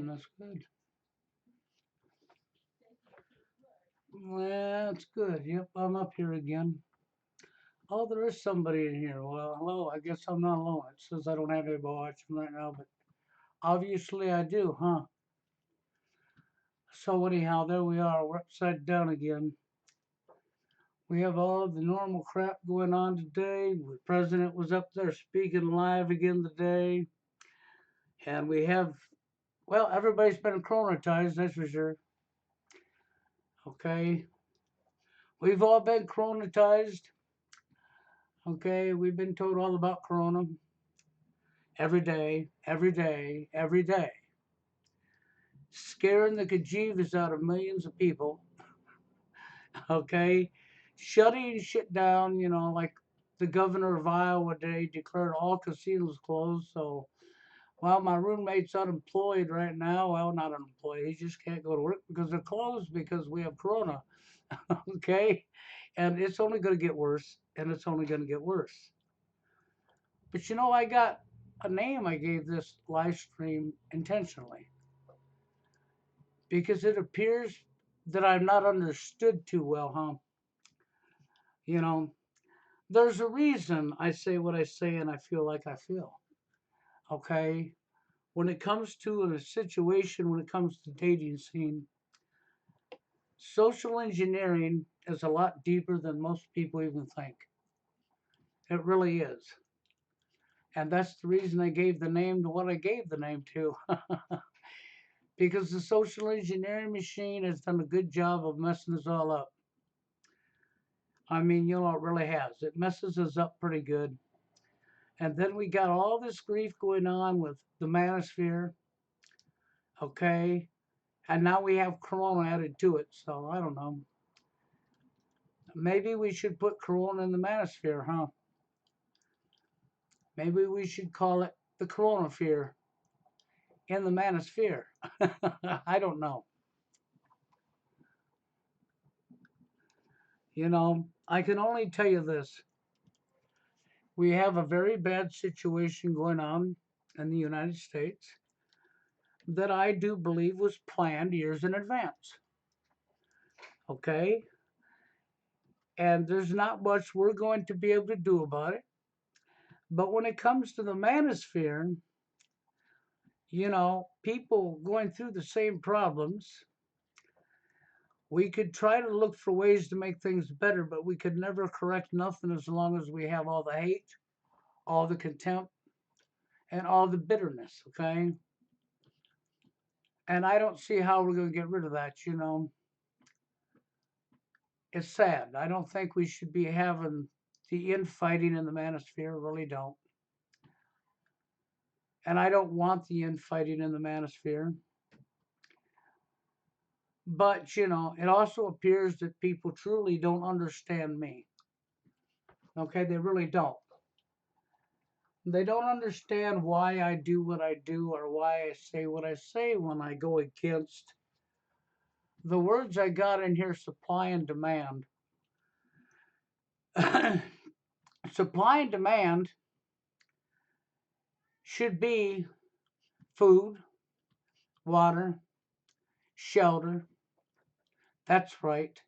That's good. Well, that's good. Yep, I'm up here again. Oh, there is somebody in here. Well, hello. I guess I'm not alone. It says I don't have anybody watching right now, but obviously I do, huh? So anyhow, there we are. We're upside down again. We have all the normal crap going on today. The president was up there speaking live again today. And we have, well, everybody's been coronatized, that's for sure. Okay. We've all been coronatized. Okay. We've been told all about corona every day, every day, every day. Scaring the bejesus out of millions of people. Okay. Shutting shit down, like the governor of Iowa today declared all casinos closed. So, well, my roommate's unemployed right now. Well, not unemployed. He just can't go to work because they're closed because we have corona. Okay. And it's only going to get worse. And it's only going to get worse. But I got a name I gave this live stream intentionally because it appears that I'm not understood too well, huh? You know, there's a reason I say what I say and I feel like I feel. Okay. When it comes to a situation, when it comes to dating scene, social engineering is a lot deeper than most people even think. It really is. And that's the reason I gave the name to what I gave the name to. Because the social engineering machine has done a good job of messing us all up. I mean, it really has. It messes us up pretty good. And then we got all this grief going on with the manosphere, okay? And now we have Corona added to it. So I don't know. Maybe we should put Corona in the manosphere, huh? Maybe we should call it the Corona Fear in the manosphere. I don't know. I can only tell you this. We have a very bad situation going on in the United States that I do believe was planned years in advance. Okay? And there's not much we're going to be able to do about it. But when it comes to the manosphere, people going through the same problems, we could try to look for ways to make things better, but we could never correct nothing as long as we have all the hate, all the contempt, and all the bitterness, okay? And I don't see how we're going to get rid of that. It's sad. I don't think we should be having the infighting in the manosphere, really don't. And I don't want the infighting in the manosphere. But, it also appears that people truly don't understand me. Okay, they really don't. They don't understand why I do what I do or why I say what I say when I go against the words I got in here, supply and demand. Supply and demand should be food, water, shelter. That's right.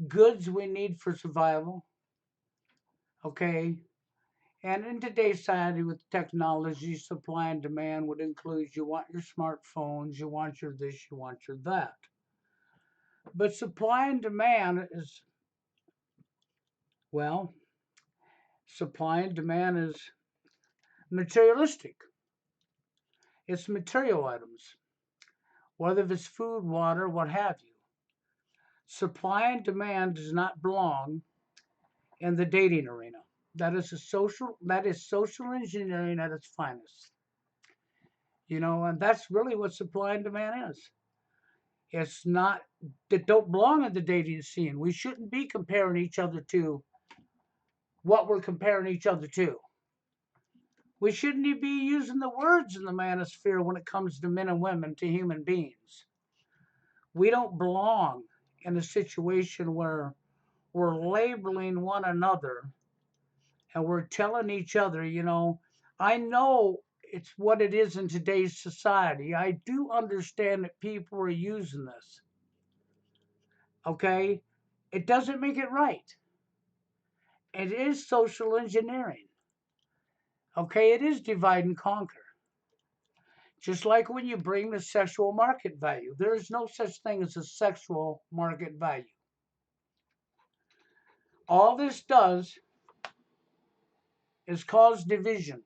Goods we need for survival. Okay. And in today's society with technology, supply and demand would include you want your smartphones, you want your this, you want your that. But supply and demand is, well, supply and demand is materialistic. It's material items, whether it's food, water, what have you. Supply and demand does not belong in the dating arena. That is social engineering at its finest. And that's really what supply and demand is. It's not that don't belong in the dating scene. We shouldn't be comparing each other to what we're comparing each other to. We shouldn't be using the words in the manosphere when it comes to men and women, to human beings. We don't belong in a situation where we're labeling one another and we're telling each other, I know it's what it is in today's society. I do understand that people are using this. Okay? It doesn't make it right. It is social engineering. Okay? It is divide and conquer. Just like when you bring the sexual market value, there is no such thing as a sexual market value. All this does is cause division.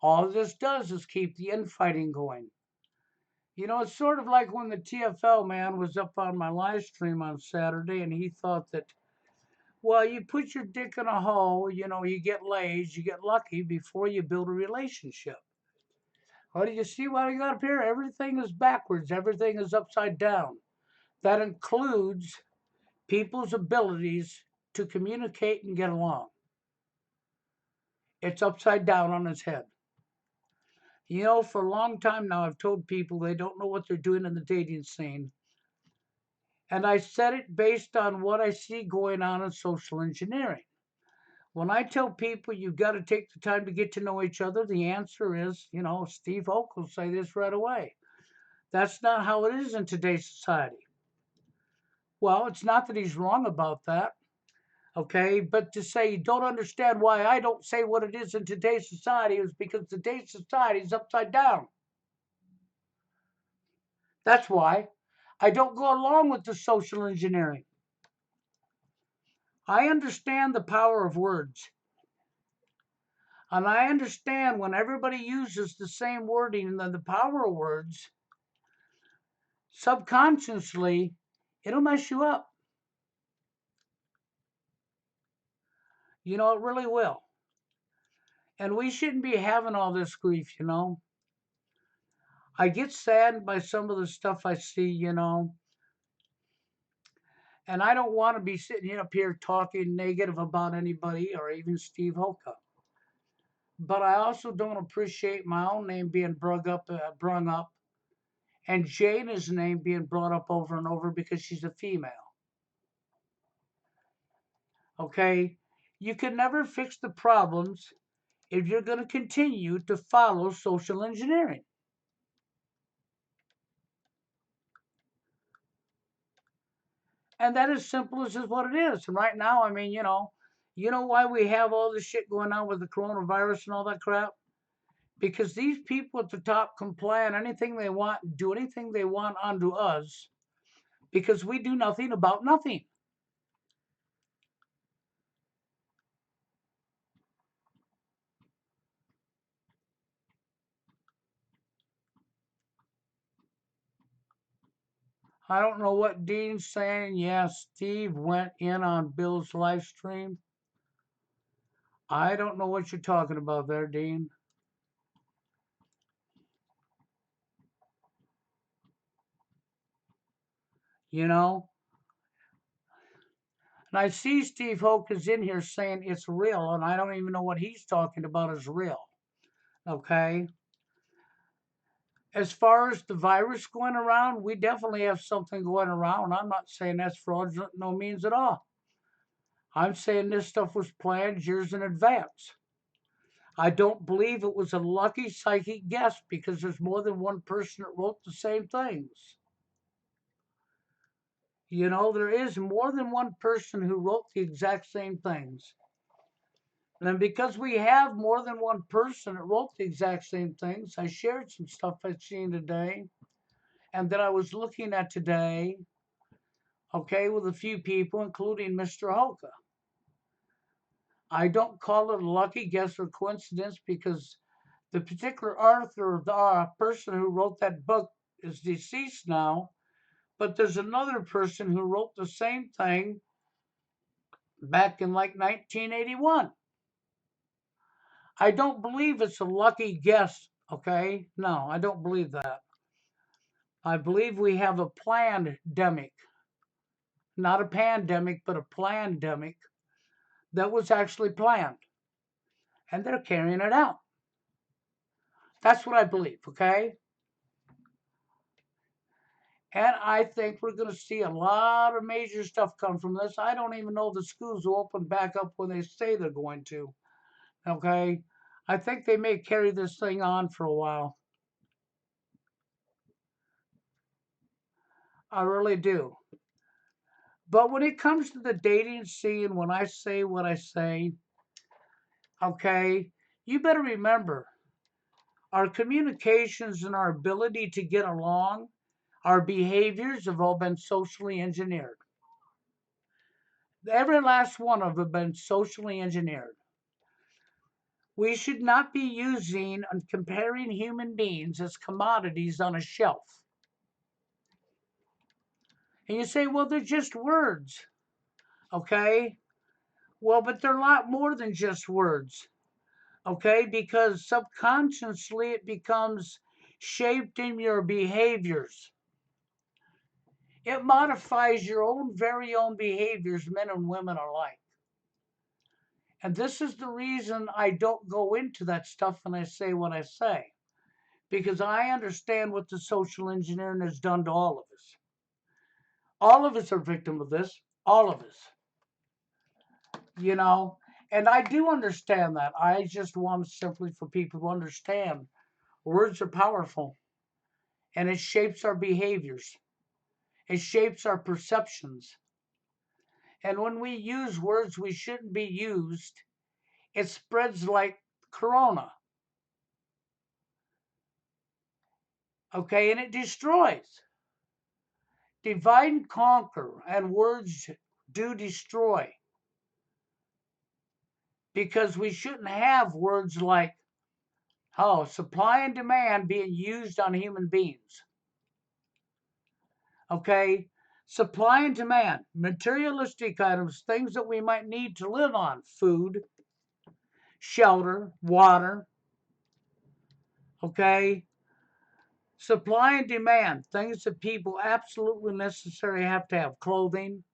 All this does is keep the infighting going. It's sort of like when the TFL man was up on my live stream on Saturday and he thought that, well, you put your dick in a hole, you get laid, you get lucky before you build a relationship. Well, do you see what I got up here? Everything is backwards, everything is upside down. That includes people's abilities to communicate and get along. It's upside down on its head. For a long time now, I've told people they don't know what they're doing in the dating scene. And I said it based on what I see going on in social engineering. When I tell people you've got to take the time to get to know each other, the answer is, Steve Hoke will say this right away. That's not how it is in today's society. Well, it's not that he's wrong about that. Okay, but to say you don't understand why I don't say what it is in today's society is because today's society is upside down. That's why I don't go along with the social engineering. I understand the power of words. And I understand when everybody uses the same wording and then the power of words, subconsciously, it'll mess you up. It really will. And we shouldn't be having all this grief. I get saddened by some of the stuff I see, and I don't want to be sitting up here talking negative about anybody or even Steve Hoka. But I also don't appreciate my own name being brung up, and Jana's name being brought up over and over because she's a female. Okay? You can never fix the problems if you're going to continue to follow social engineering. And that is simple as just what it is. And right now, you know why we have all this shit going on with the coronavirus and all that crap? Because these people at the top can plan anything they want, do anything they want onto us, because we do nothing about nothing. I don't know what Dean's saying. Yeah, Steve went in on Bill's live stream. I don't know what you're talking about there, Dean. You know? And I see Steve Hoke is in here saying it's real, and I don't even know what he's talking about is real. Okay? As far as the virus going around, we definitely have something going around. I'm not saying that's fraudulent, no means at all. I'm saying this stuff was planned years in advance. I don't believe it was a lucky psychic guess because there's more than one person that wrote the same things. There is more than one person who wrote the exact same things. And because we have more than one person that wrote the exact same things, I shared some stuff I've seen today and that I was looking at today, okay, with a few people, including Mr. Hoka. I don't call it a lucky guess or coincidence because the particular author, the person who wrote that book, is deceased now, but there's another person who wrote the same thing back in like 1981. I don't believe it's a lucky guess, Okay? No, I don't believe that. I believe we have a plandemic, not a pandemic, but a plandemic that was actually planned, and they're carrying it out. That's what I believe, okay? And I think we're going to see a lot of major stuff come from this. I don't even know the schools will open back up when they say they're going to, okay? I think they may carry this thing on for a while. I really do. But when it comes to the dating scene, when I say what I say, okay, you better remember our communications and our ability to get along, our behaviors have all been socially engineered. Every last one of them have been socially engineered. We should not be using and comparing human beings as commodities on a shelf. And you say, well, they're just words. Okay? Well, but they're a lot more than just words. Okay? Because subconsciously it becomes shaped in your behaviors. It modifies your own very own behaviors, men and women alike. And this is the reason I don't go into that stuff when I say what I say. Because I understand what the social engineering has done to all of us. All of us are victims of this. All of us. You know, and I do understand that. I just want simply for people to understand words are powerful and it shapes our behaviors. It shapes our perceptions. And when we use words we shouldn't be used, it spreads like corona. Okay, and it destroys. Divide and conquer, and words do destroy. Because we shouldn't have words like, oh, supply and demand being used on human beings. Okay? Supply and demand, materialistic items, things that we might need to live on, food, shelter, water. Okay? Supply and demand, things that people absolutely necessarily have to have, clothing,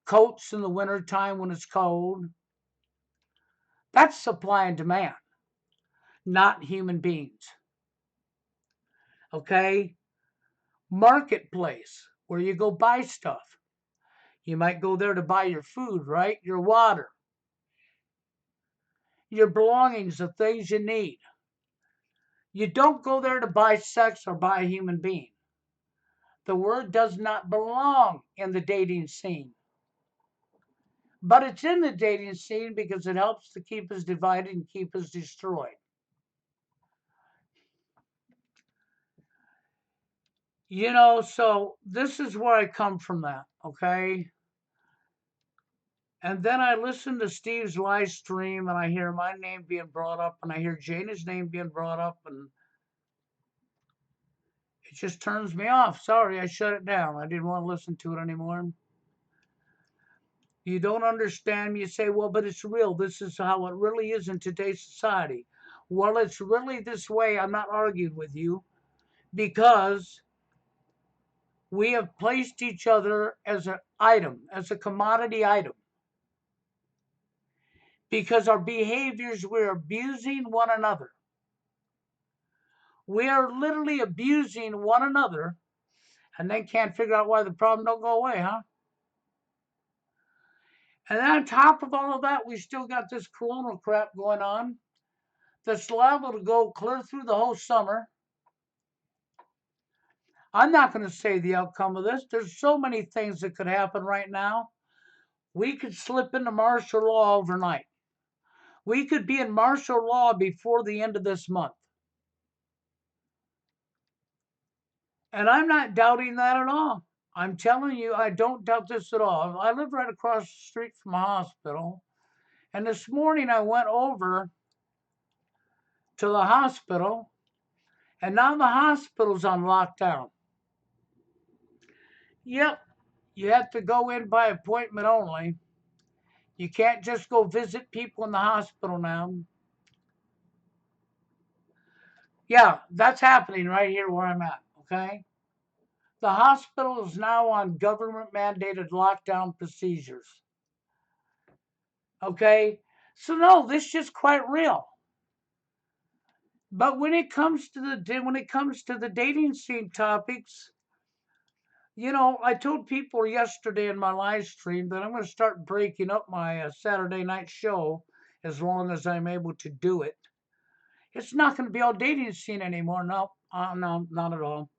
coats in the wintertime when it's cold. That's supply and demand, not human beings. Okay? Marketplace, where you go buy stuff. You might go there to buy your food, right? Your water, your belongings, the things you need. You don't go there to buy sex or buy a human being. The word does not belong in the dating scene. But it's in the dating scene because it helps to keep us divided and keep us destroyed. You know, so this is where I come from that, okay? And then I listen to Steve's live stream and I hear my name being brought up and I hear Jana's name being brought up and it just turns me off. Sorry, I shut it down. I didn't want to listen to it anymore. You don't understand me. You say, well, but it's real. This is how it really is in today's society. Well, it's really this way. I'm not arguing with you because we have placed each other as an item, as a commodity item. Because our behaviors, we're abusing one another. We are literally abusing one another and they can't figure out why the problem don't go away, huh? And then on top of all of that, we still got this corona crap going on that's liable to go clear through the whole summer. I'm not going to say the outcome of this. There's so many things that could happen right now. We could slip into martial law overnight. We could be in martial law before the end of this month. And I'm not doubting that at all. I'm telling you, I don't doubt this at all. I live right across the street from a hospital. And this morning I went over to the hospital, and now the hospital's on lockdown. Yep, you have to go in by appointment only. You can't just go visit people in the hospital now. Yeah, that's happening right here where I'm at. Okay. The hospital is now on government mandated lockdown procedures. Okay. So no, this is quite real. But when it comes to the dating scene topics, I told people yesterday in my live stream that I'm going to start breaking up my Saturday night show as long as I'm able to do it. It's not going to be all dating scene anymore. No, no, not at all.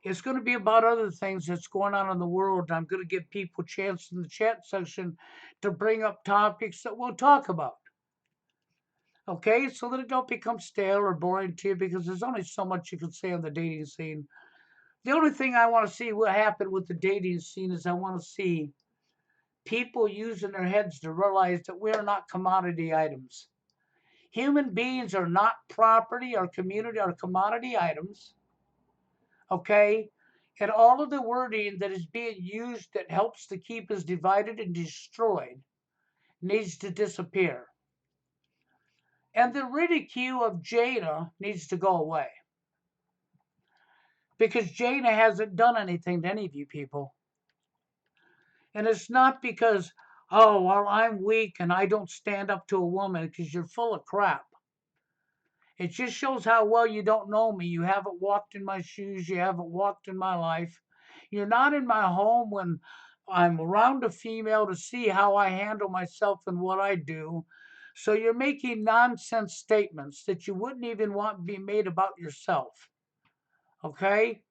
It's going to be about other things that's going on in the world. I'm going to give people a chance in the chat section to bring up topics that we'll talk about. Okay, so that it don't become stale or boring to you because there's only so much you can say on the dating scene. The only thing I want to see what happened with the dating scene is I want to see people using their heads to realize that we are not commodity items. Human beings are not property or community or commodity items. Okay? And all of the wording that is being used that helps to keep us divided and destroyed needs to disappear. And the ridicule of Jada needs to go away. Because Jada hasn't done anything to any of you people. And it's not because, oh, well, I'm weak and I don't stand up to a woman because you're full of crap. It just shows how well you don't know me. You haven't walked in my shoes. You haven't walked in my life. You're not in my home when I'm around a female to see how I handle myself and what I do. So you're making nonsense statements that you wouldn't even want to be made about yourself. Okay?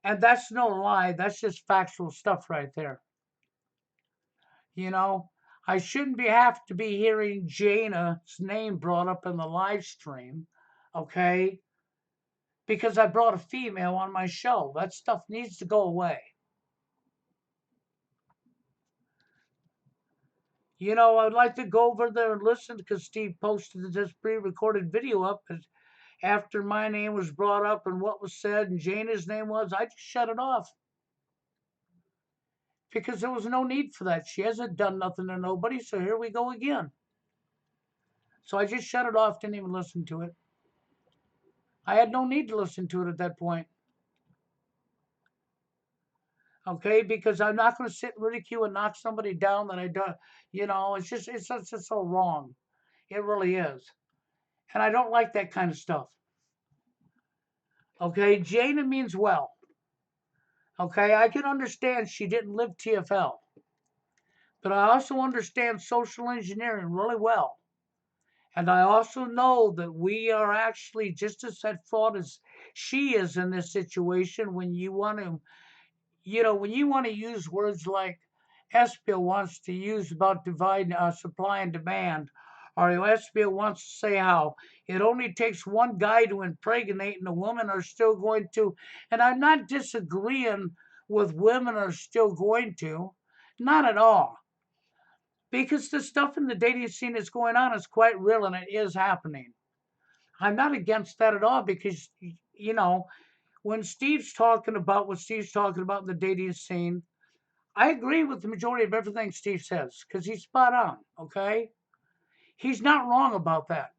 And that's no lie. That's just factual stuff right there. You know, I shouldn't have to be hearing Jana's name brought up in the live stream. Okay? Because I brought a female on my show. That stuff needs to go away. I'd like to go over there and listen because Steve posted this pre recorded video up after my name was brought up and what was said and Jana's name was. I just shut it off because there was no need for that. She hasn't done nothing to nobody, so here we go again. So I just shut it off, didn't even listen to it. I had no need to listen to it at that point. Okay, because I'm not going to sit and ridicule and knock somebody down that I don't. It's just so wrong. It really is, and I don't like that kind of stuff. Okay, Jana means well. Okay, I can understand she didn't live TFL, but I also understand social engineering really well. And I also know that we are actually just as at fault as she is in this situation when you want to use words like Espio wants to use about divide supply and demand, or Espio wants to say how it only takes one guy to impregnate and the women are still going to, and I'm not disagreeing with women are still going to, not at all, because the stuff in the dating scene that's going on is quite real and it is happening. I'm not against that at all because, you know, when Steve's talking about what Steve's talking about in the dating scene, I agree with the majority of everything Steve says because he's spot on. Okay, he's not wrong about that.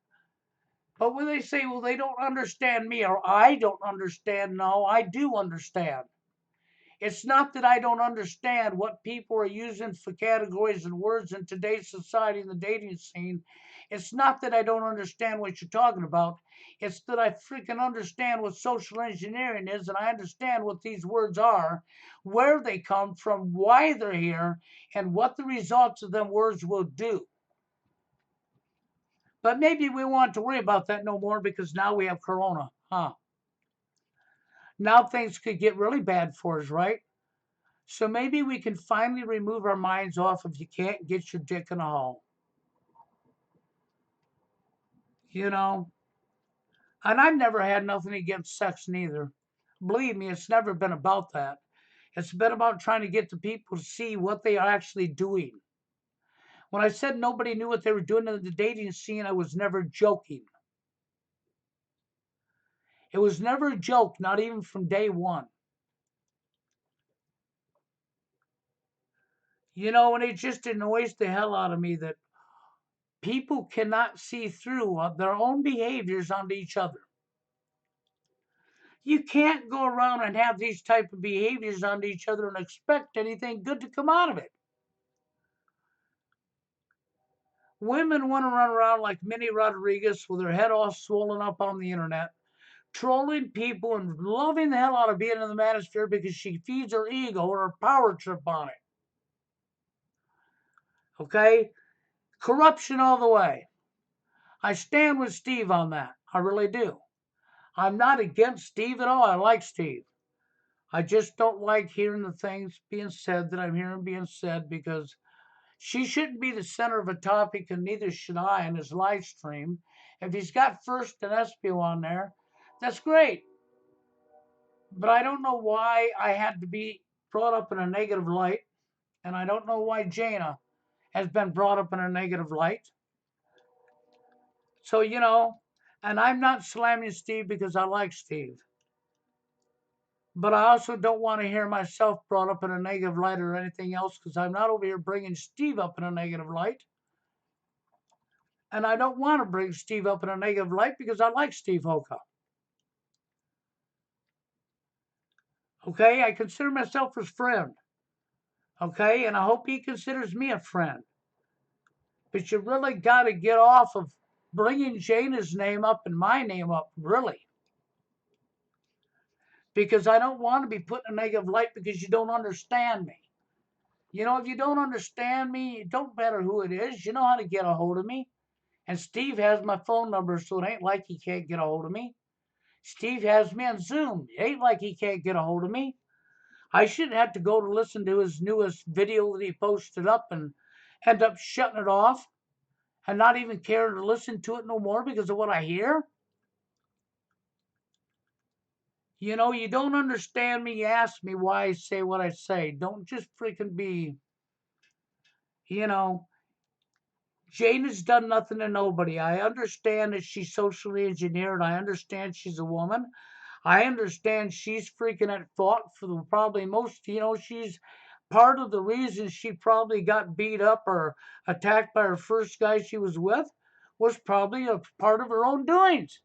But when they say, "Well, they don't understand me," or "I don't understand," no, I do understand. It's not that I don't understand what people are using for categories and words in today's society in the dating scene. It's not that I don't understand what you're talking about. It's that I freaking understand what social engineering is and I understand what these words are, where they come from, why they're here, and what the results of them words will do. But maybe we want to worry about that no more because now we have Corona, huh? Now things could get really bad for us, right? So maybe we can finally remove our minds off if you can't get your dick in a hole. You know? And I've never had nothing against sex neither. Believe me, it's never been about that. It's been about trying to get the people to see what they are actually doing. When I said nobody knew what they were doing in the dating scene, I was never joking. It was never a joke, not even from day one. And it just annoys the hell out of me that people cannot see through their own behaviors onto each other. You can't go around and have these type of behaviors on each other and expect anything good to come out of it. Women want to run around like Minnie Rodriguez with her head all swollen up on the internet, trolling people and loving the hell out of being in the manosphere because she feeds her ego or her power trip on it. Okay? Corruption all the way. I stand with Steve on that. I really do. I'm not against Steve at all. I like Steve. I just don't like hearing the things being said that I'm hearing being said because she shouldn't be the center of a topic, and neither should I in his live stream. If he's got First and Espio on there, that's great. But I don't know why I had to be brought up in a negative light, and I don't know why Jana has been brought up in a negative light. So, and I'm not slamming Steve because I like Steve. But I also don't want to hear myself brought up in a negative light or anything else because I'm not over here bringing Steve up in a negative light. And I don't want to bring Steve up in a negative light because I like Steve Hoka. Okay, I consider myself his friend. Okay, and I hope he considers me a friend. But you really got to get off of bringing Jana's name up and my name up, really. Because I don't want to be put in a negative light because you don't understand me. If you don't understand me, it don't matter who it is. You know how to get a hold of me. And Steve has my phone number, so it ain't like he can't get a hold of me. Steve has me on Zoom. It ain't like he can't get a hold of me. I shouldn't have to go to listen to his newest video that he posted up and end up shutting it off and not even caring to listen to it no more because of what I hear. You don't understand me. You ask me why I say what I say. Don't just freaking be, you know, Jane has done nothing to nobody. I understand that she's socially engineered. I understand she's a woman. I understand she's freaking at fault for the probably most, she's part of the reason she probably got beat up or attacked by her first guy she was with was probably a part of her own doings.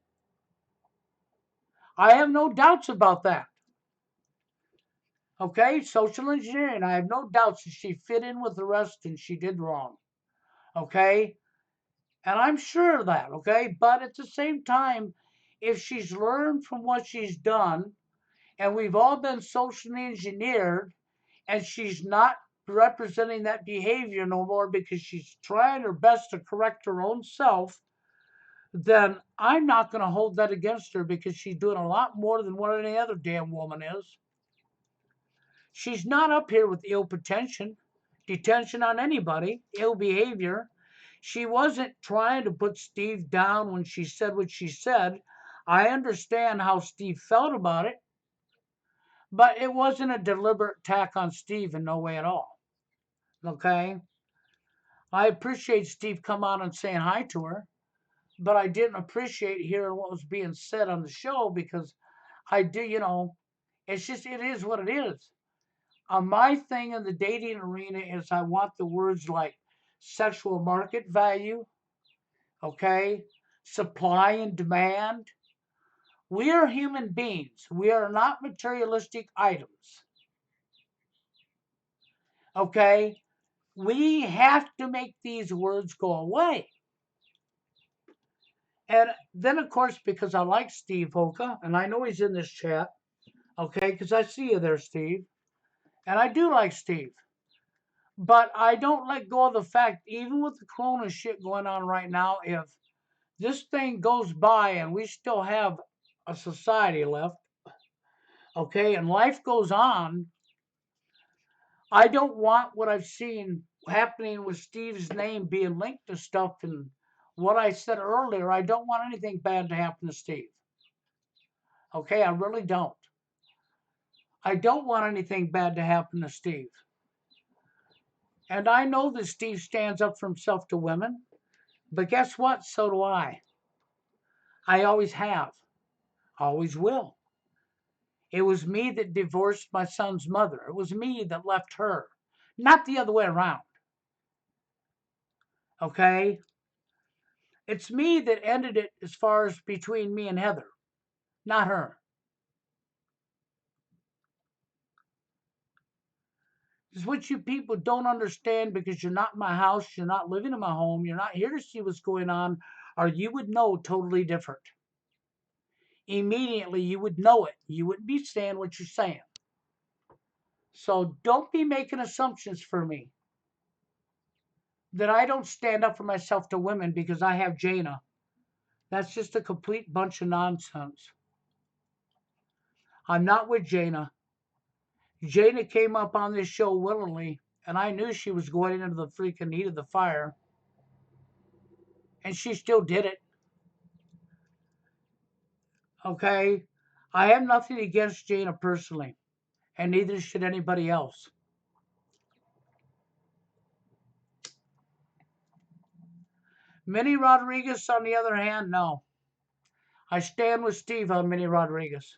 I have no doubts about that. Okay, social engineering. I have no doubts that she fit in with the rest and she did wrong. Okay, and I'm sure of that. Okay, but at the same time, if she's learned from what she's done, and we've all been socially engineered, and she's not representing that behavior no more because she's trying her best to correct her own self, then I'm not going to hold that against her because she's doing a lot more than what any other damn woman is. She's not up here with ill detention on anybody, ill behavior. She wasn't trying to put Steve down when she said what she said. I understand how Steve felt about it, but it wasn't a deliberate attack on Steve in no way at all. Okay? I appreciate Steve come on and saying hi to her, but I didn't appreciate hearing what was being said on the show because I do, it's just, it is what it is. My thing in the dating arena is I want the words like sexual market value, okay, supply and demand. We are human beings. We are not materialistic items, okay? We have to make these words go away. And then, of course, because I like Steve Hoka, and I know he's in this chat, okay, because I see you there, Steve, and I do like Steve. But I don't let go of the fact, even with the corona shit going on right now, if this thing goes by and we still have a society left, okay, and life goes on, I don't want what I've seen happening with Steve's name being linked to stuff and what I said earlier. I don't want anything bad to happen to Steve. Okay, I really don't. I don't want anything bad to happen to Steve. And I know that Steve stands up for himself to women, but guess what? So do I. I always have, always will. It was me that divorced my son's mother. It was me that left her, not the other way around. Okay? It's me that ended it as far as between me and Heather, not her. It's what you people don't understand because you're not in my house, you're not living in my home, you're not here to see what's going on, or you would know totally different. Immediately, you would know it. You wouldn't be saying what you're saying. So don't be making assumptions for me that I don't stand up for myself to women because I have Jaina. That's just a complete bunch of nonsense. I'm not with Jaina. Jaina came up on this show willingly, and I knew she was going into the freaking heat of the fire, and she still did it. Okay? I have nothing against Jaina personally, and neither should anybody else. Minnie Rodriguez, on the other hand, no. I stand with Steve on Minnie Rodriguez.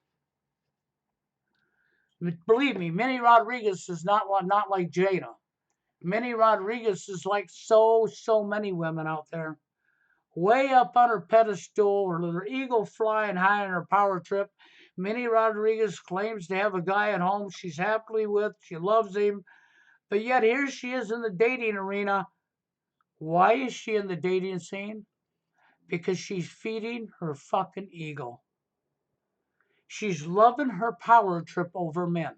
Believe me, Minnie Rodriguez is not like Jaina. Minnie Rodriguez is like so many women out there, way up on her pedestal or her eagle flying high on her power trip. Minnie Rodriguez claims to have a guy at home she's happily with, she loves him, but yet here she is in the dating arena. Why is she in the dating scene? Because she's feeding her fucking ego. She's loving her power trip over men.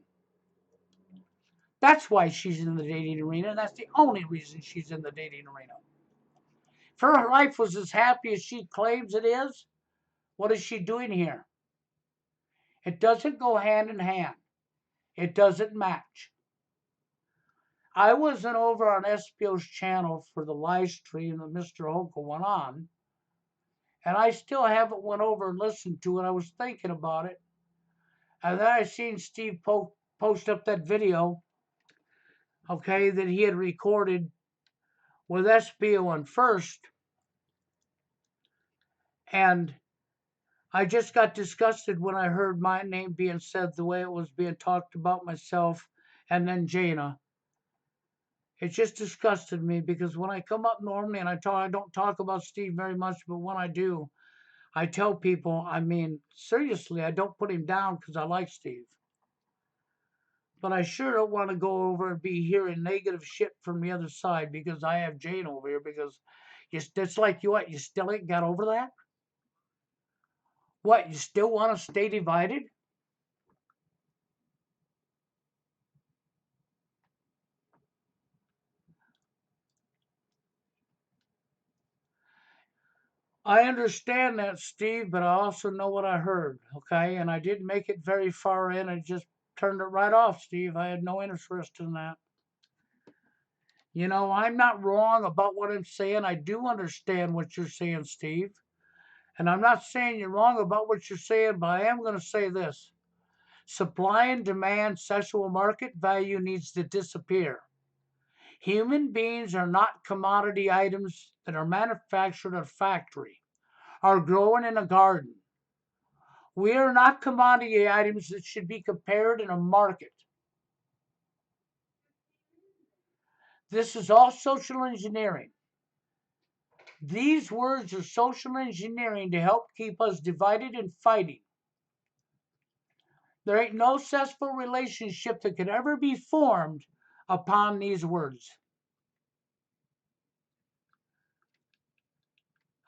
That's why she's in the dating arena. That's the only reason she's in the dating arena. If her life was as happy as she claims it is, what is she doing here? It doesn't go hand in hand. It doesn't match. I wasn't over on SPO's channel for the live stream that Mr. Hoka went on, and I still haven't went over and listened to it. I was thinking about it, and then I seen Steve post up that video, okay, that he had recorded with SPO on first, and I just got disgusted when I heard my name being said the way it was being talked about myself and then Jaina. It just disgusted me because when I come up normally and I don't talk about Steve very much, but when I do, I tell people, I mean, seriously, I don't put him down because I like Steve. But I sure don't want to go over and be hearing negative shit from the other side because I have Jane over here because it's like you what, you still ain't got over that? What, you still want to stay divided? I understand that, Steve, but I also know what I heard, okay? And I didn't make it very far in. I just turned it right off, Steve. I had no interest in that. You know, I'm not wrong about what I'm saying. I do understand what you're saying, Steve. And I'm not saying you're wrong about what you're saying, but I am going to say this. Supply and demand sexual market value needs to disappear. Human beings are not commodity items that are manufactured at a factory or grown in a garden. We are not commodity items that should be compared in a market. This is all social engineering. These words are social engineering to help keep us divided and fighting. There ain't no successful relationship that could ever be formed upon these words.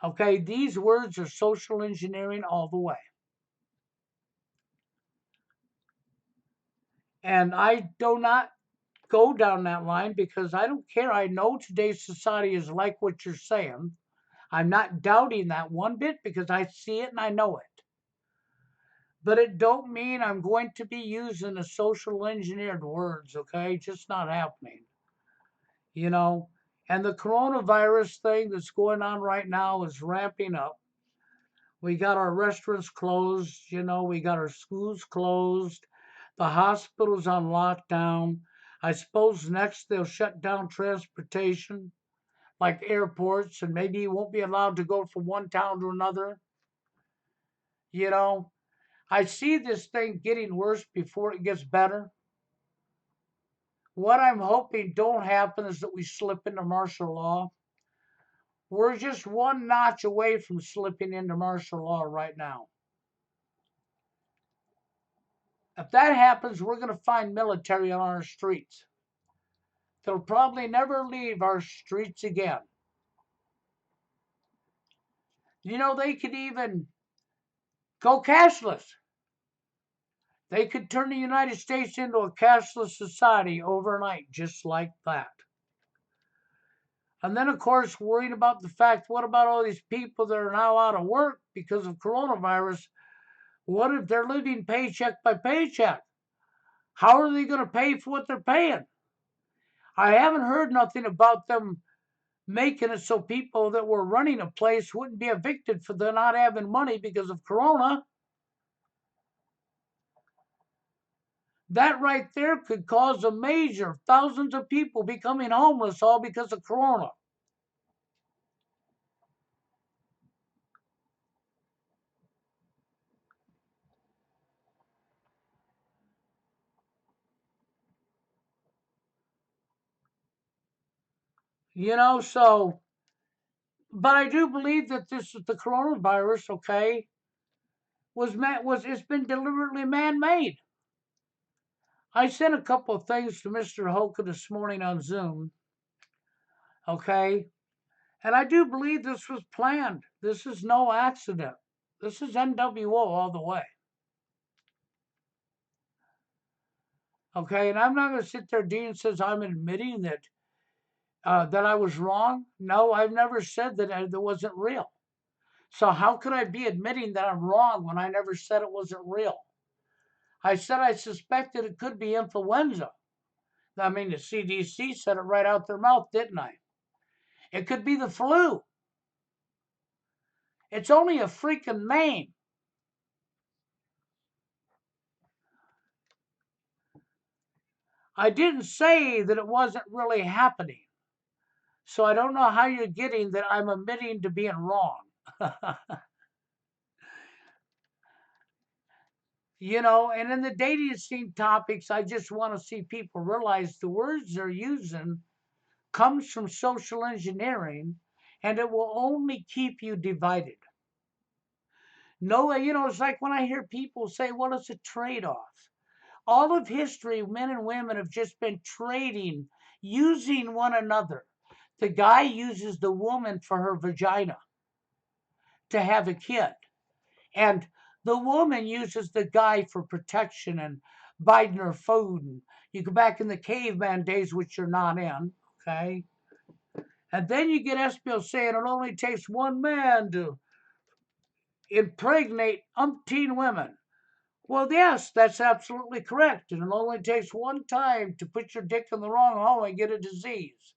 Okay, these words are social engineering all the way. And I do not go down that line because I don't care. I know today's society is like what you're saying. I'm not doubting that one bit because I see it and I know it. But it don't mean I'm going to be using the social engineered words, okay? Just not happening. You know, and the coronavirus thing that's going on right now is ramping up. We got our restaurants closed, you know, we got our schools closed, the hospitals on lockdown. I suppose next they'll shut down transportation like airports, and maybe you won't be allowed to go from one town to another. You know, I see this thing getting worse before it gets better. What I'm hoping don't happen is that we slip into martial law. We're just one notch away from slipping into martial law right now. If that happens, we're going to find military on our streets. They'll probably never leave our streets again. You know, they could even go cashless. They could turn the United States into a cashless society overnight, just like that. And then, of course, worried about the fact, what about all these people that are now out of work because of coronavirus? What if they're living paycheck by paycheck? How are they going to pay for what they're paying? I haven't heard nothing about them making it so people that were running a place wouldn't be evicted for their not having money because of corona. That right there could cause a major thousands of people becoming homeless all because of corona. You know, so but I do believe that this the coronavirus, okay, it's been deliberately man-made. I sent a couple of things to Mr. Hoka this morning on Zoom, okay? And I do believe this was planned. This is no accident. This is NWO all the way. Okay, and I'm not going to sit there. Dean says I'm admitting that I was wrong. No, I've never said that it wasn't real. So how could I be admitting that I'm wrong when I never said it wasn't real? I said I suspected it could be influenza. I mean, the CDC said it right out their mouth, didn't I? It could be the flu. It's only a freaking name. I didn't say that it wasn't really happening. So I don't know how you're getting that I'm admitting to being wrong. You know, and in the dating scene topics, I just want to see people realize the words they're using comes from social engineering, and it will only keep you divided. No, you know, it's like when I hear people say, well, it's a trade-off. All of history, men and women have just been trading, using one another. The guy uses the woman for her vagina to have a kid. And the woman uses the guy for protection and biding her food. And you go back in the caveman days, which you're not in, okay? And then you get Espiel saying it only takes one man to impregnate umpteen women. Well, yes, that's absolutely correct. And it only takes one time to put your dick in the wrong hole and get a disease.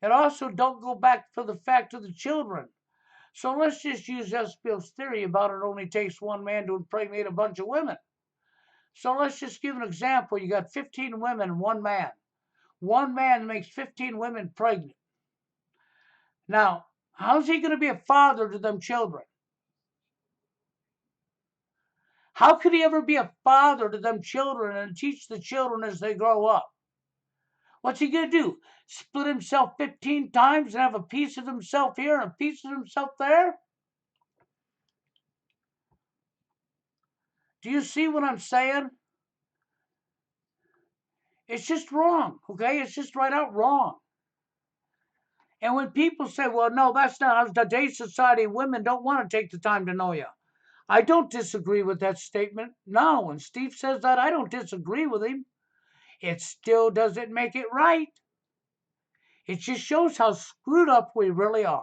And also, don't go back for the fact of the children. So let's just use Espiel's theory about it only takes one man to impregnate a bunch of women. So let's just give an example. You got 15 women and one man. One man makes 15 women pregnant. Now, how's he going to be a father to them children? How could he ever be a father to them children and teach the children as they grow up? What's he going to do? Split himself 15 times and have a piece of himself here and a piece of himself there? Do you see what I'm saying? It's just wrong, okay? It's just right out wrong. And when people say, well, no, that's not today's society, women don't want to take the time to know you. I don't disagree with that statement. No, when Steve says that, I don't disagree with him. It still doesn't make it right. It just shows how screwed up we really are.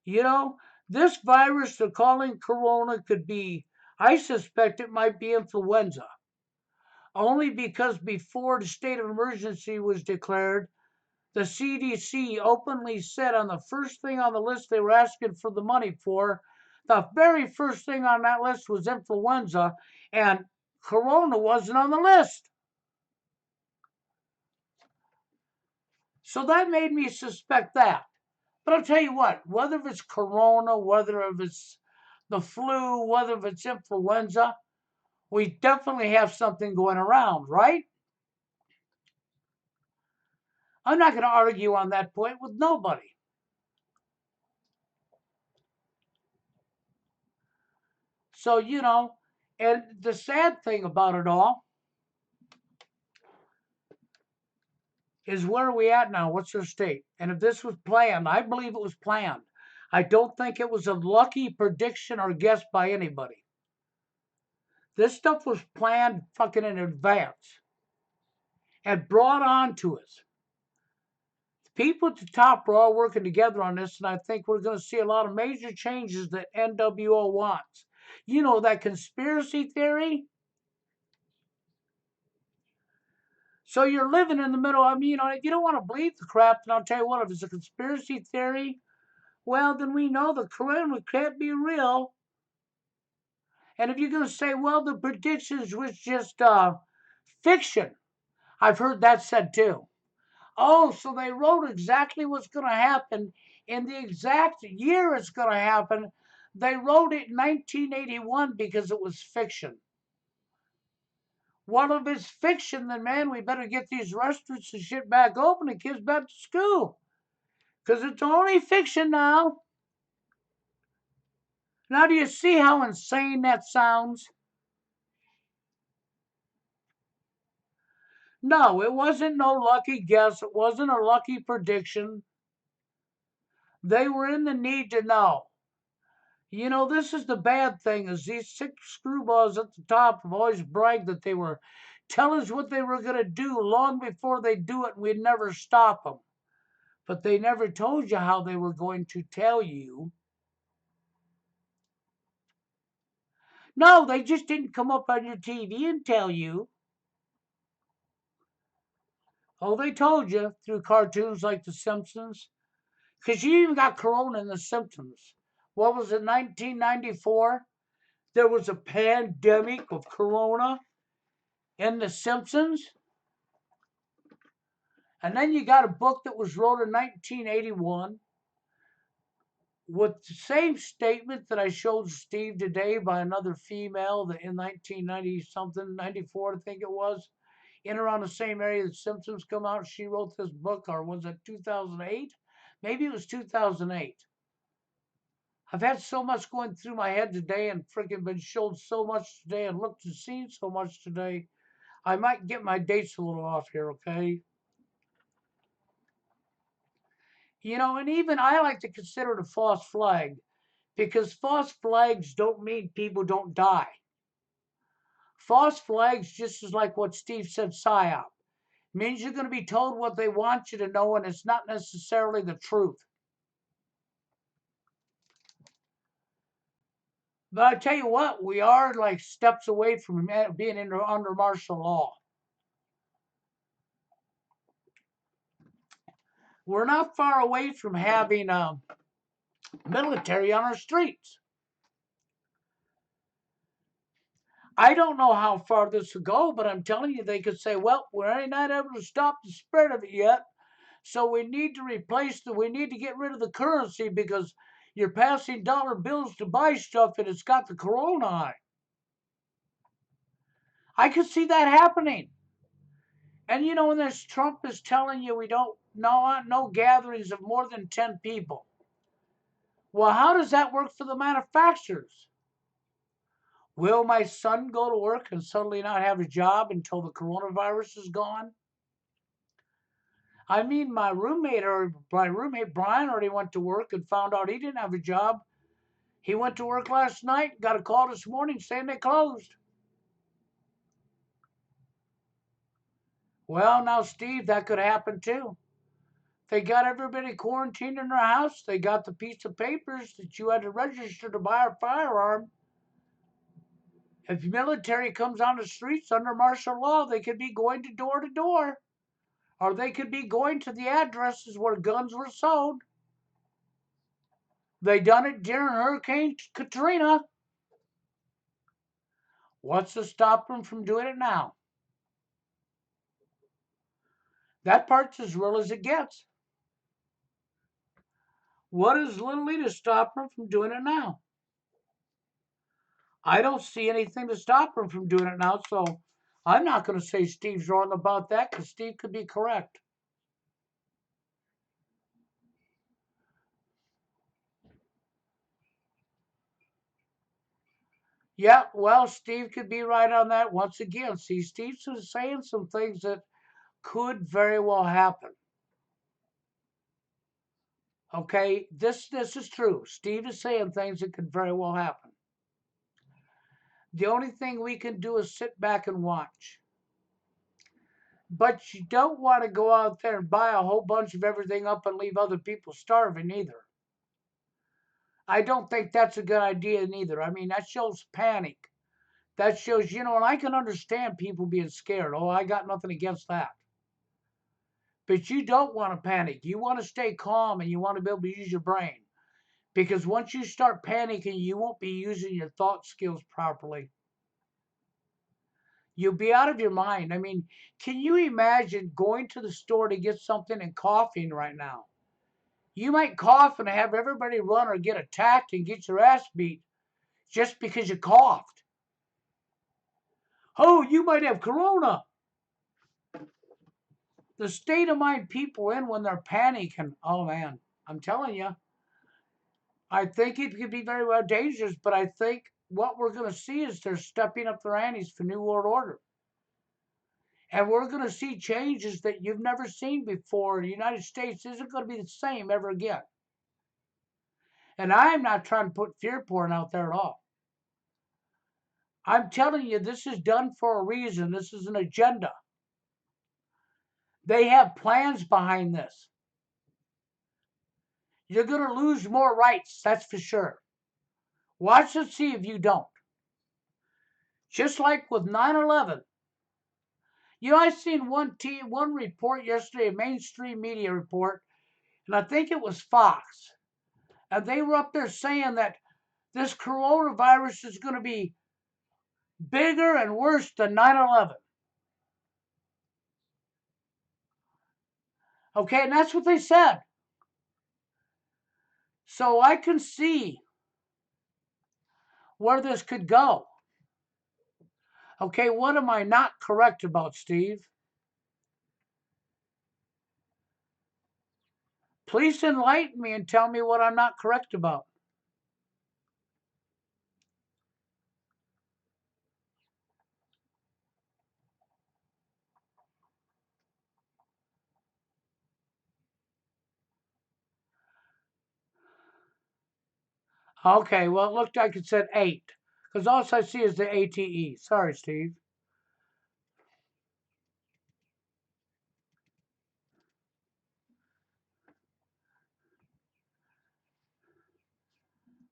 You know, this virus they're calling corona could be, I suspect it might be influenza. Only because before the state of emergency was declared, the CDC openly said on the first thing on the list they were asking for the money for, the very first thing on that list was influenza, and corona wasn't on the list. So that made me suspect that. But I'll tell you what, whether it's corona, whether it's the flu, whether it's influenza, we definitely have something going around, right? I'm not going to argue on that point with nobody. So, you know, And the sad thing about it all is where are we at now? What's our state? And if this was planned, I believe it was planned. I don't think it was a lucky prediction or guess by anybody. This stuff was planned fucking in advance and brought on to us. The people at the top are all working together on this, and I think we're going to see a lot of major changes that NWO wants. You know, that conspiracy theory? So you're living in the middle. I mean, if you don't want to believe the crap, then I'll tell you what, if it's a conspiracy theory, well, then we know the corona can't be real. And if you're going to say, well, the predictions was just fiction, I've heard that said too. Oh, so they wrote exactly what's going to happen in the exact year it's going to happen. They wrote it in 1981 because it was fiction. Well, if it's fiction, then man, we better get these restaurants and shit back open and kids back to school. Because it's only fiction now. Now, do you see how insane that sounds? No, it wasn't no lucky guess. It wasn't a lucky prediction. They were in the need to know. You know, this is the bad thing is these sick screwballs at the top have always bragged that they were telling us what they were going to do long before they do it and we'd never stop them. But they never told you how they were going to tell you. No, they just didn't come up on your TV and tell you. Oh, they told you through cartoons like The Simpsons. Because you even got Corona in The Simpsons. What was it, 1994? There was a pandemic of Corona in The Simpsons. And then you got a book that was wrote in 1981 with the same statement that I showed Steve today by another female that in 1990 something, 94, I think it was, in around the same area that Simpsons come out. She wrote this book, or was it 2008? Maybe it was 2008. I've had so much going through my head today and freaking been showed so much today and looked and seen so much today. I might get my dates a little off here, okay? You know, and even I like to consider it a false flag because false flags don't mean people don't die. False flags, just as like what Steve said, PSYOP, means you're going to be told what they want you to know and it's not necessarily the truth. But I tell you what, we are like steps away from being under martial law. We're not far away from having military on our streets. I don't know how far this will go, but I'm telling you, they could say, well, we're not able to stop the spread of it yet. So we need to we need to get rid of the currency because you're passing dollar bills to buy stuff and it's got the corona on it. I could see that happening. And you know, when this Trump is telling you we don't no gatherings of more than 10 people. Well, how does that work for the manufacturers? Will my son go to work and suddenly not have a job until the coronavirus is gone? I mean, my roommate Brian already went to work and found out he didn't have a job. He went to work last night, got a call this morning saying they closed. Well, now, Steve, that could happen too. They got everybody quarantined in their house. They got the piece of papers that you had to register to buy a firearm. If military comes on the streets under martial law, they could be going to door, or they could be going to the addresses where guns were sold. They done it during Hurricane Katrina. What's to stop them from doing it now? That part's as real as it gets. What is literally to stop them from doing it now? I don't see anything to stop them from doing it now, so I'm not going to say Steve's wrong about that because Steve could be correct. Yeah, well, Steve could be right on that once again. See, Steve's saying some things that could very well happen. Okay, this is true. Steve is saying things that could very well happen. The only thing we can do is sit back and watch. But you don't want to go out there and buy a whole bunch of everything up and leave other people starving either. I don't think that's a good idea neither. I mean, that shows panic. That shows, and I can understand people being scared. Oh, I got nothing against that. But you don't want to panic. You want to stay calm and you want to be able to use your brain. Because once you start panicking, you won't be using your thought skills properly. You'll be out of your mind. I mean, can you imagine going to the store to get something and coughing right now? You might cough and have everybody run or get attacked and get your ass beat just because you coughed. Oh, you might have corona. The state of mind people in when they're panicking. Oh man, I'm telling you, I think it could be very well dangerous, but I think what we're going to see is they're stepping up their antes for New World Order. And we're going to see changes that you've never seen before. The United States isn't going to be the same ever again. And I'm not trying to put fear porn out there at all. I'm telling you, this is done for a reason. This is an agenda. They have plans behind this. You're going to lose more rights, that's for sure. Watch and see if you don't. Just like with 9/11. I seen one report yesterday, a mainstream media report, and I think it was Fox. And they were up there saying that this coronavirus is going to be bigger and worse than 9/11. Okay, and that's what they said. So I can see where this could go. Okay, what am I not correct about, Steve? Please enlighten me and tell me what I'm not correct about. Okay, well, it looked like it said 8. Because all I see is the ATE. Sorry, Steve.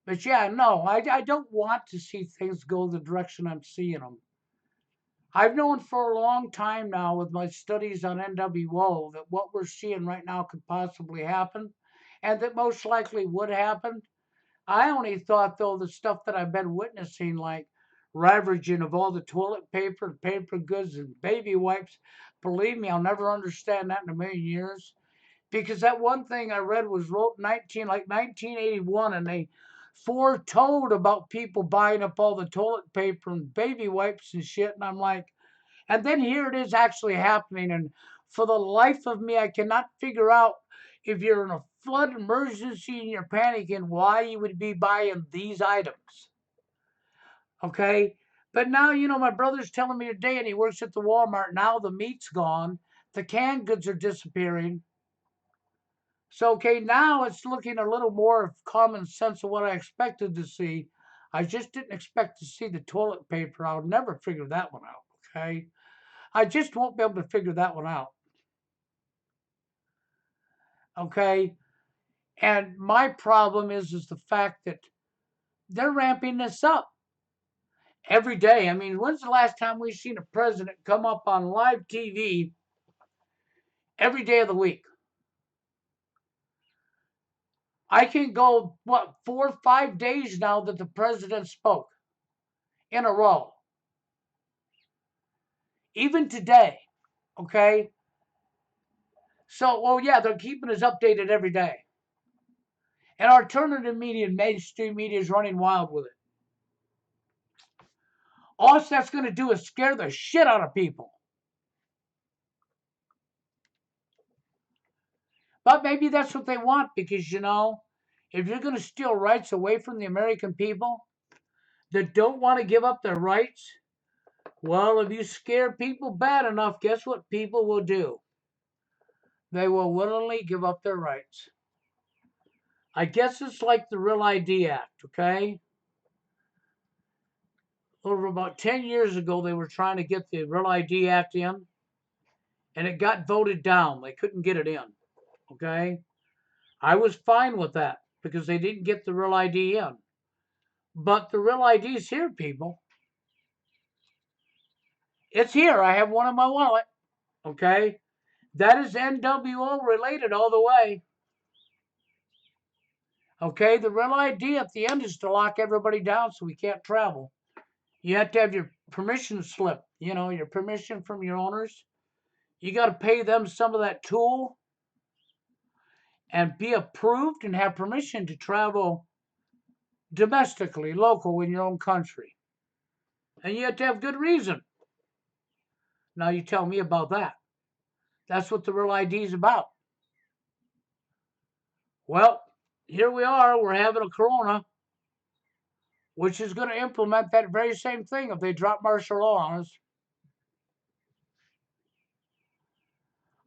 But yeah, no, I don't want to see things go the direction I'm seeing them. I've known for a long time now with my studies on NWO that what we're seeing right now could possibly happen and that most likely would happen. I only thought, though, the stuff that I've been witnessing, like ravaging of all the toilet paper, paper goods, and baby wipes, believe me, I'll never understand that in a million years. Because that one thing I read was wrote 1981, and they foretold about people buying up all the toilet paper and baby wipes and shit. And I'm like, and then here it is actually happening. And for the life of me, I cannot figure out if you're in a flood emergency and you're panicking, why you would be buying these items. Okay. But now, my brother's telling me today, and he works at the Walmart. Now the meat's gone, the canned goods are disappearing. So, okay, now it's looking a little more of common sense of what I expected to see. I just didn't expect to see the toilet paper. I'll never figure that one out. Okay. I just won't be able to figure that one out. Okay. And my problem is the fact that they're ramping this up every day. I mean, when's the last time we've seen a president come up on live TV every day of the week? I can go, 4 or 5 days now that the president spoke in a row. Even today, okay? So, well, yeah, they're keeping us updated every day. And our alternative media and mainstream media is running wild with it. All that's going to do is scare the shit out of people. But maybe that's what they want because, if you're going to steal rights away from the American people, that don't want to give up their rights? Well, if you scare people bad enough, guess what people will do? They will willingly give up their rights. I guess it's like the Real ID Act, okay? Over about 10 years ago, they were trying to get the Real ID Act in, and it got voted down. They couldn't get it in, okay? I was fine with that because they didn't get the Real ID in. But the Real ID is here, people. It's here. I have one in my wallet, okay? That is NWO related all the way. Okay, the Real ID at the end is to lock everybody down so we can't travel. You have to have your permission slip, your permission from your owners. You got to pay them some of that tool and be approved and have permission to travel domestically, local in your own country. And you have to have good reason. Now you tell me about that. That's what the Real ID is about. Well, here we are. We're having a corona, which is going to implement that very same thing if they drop martial law on us.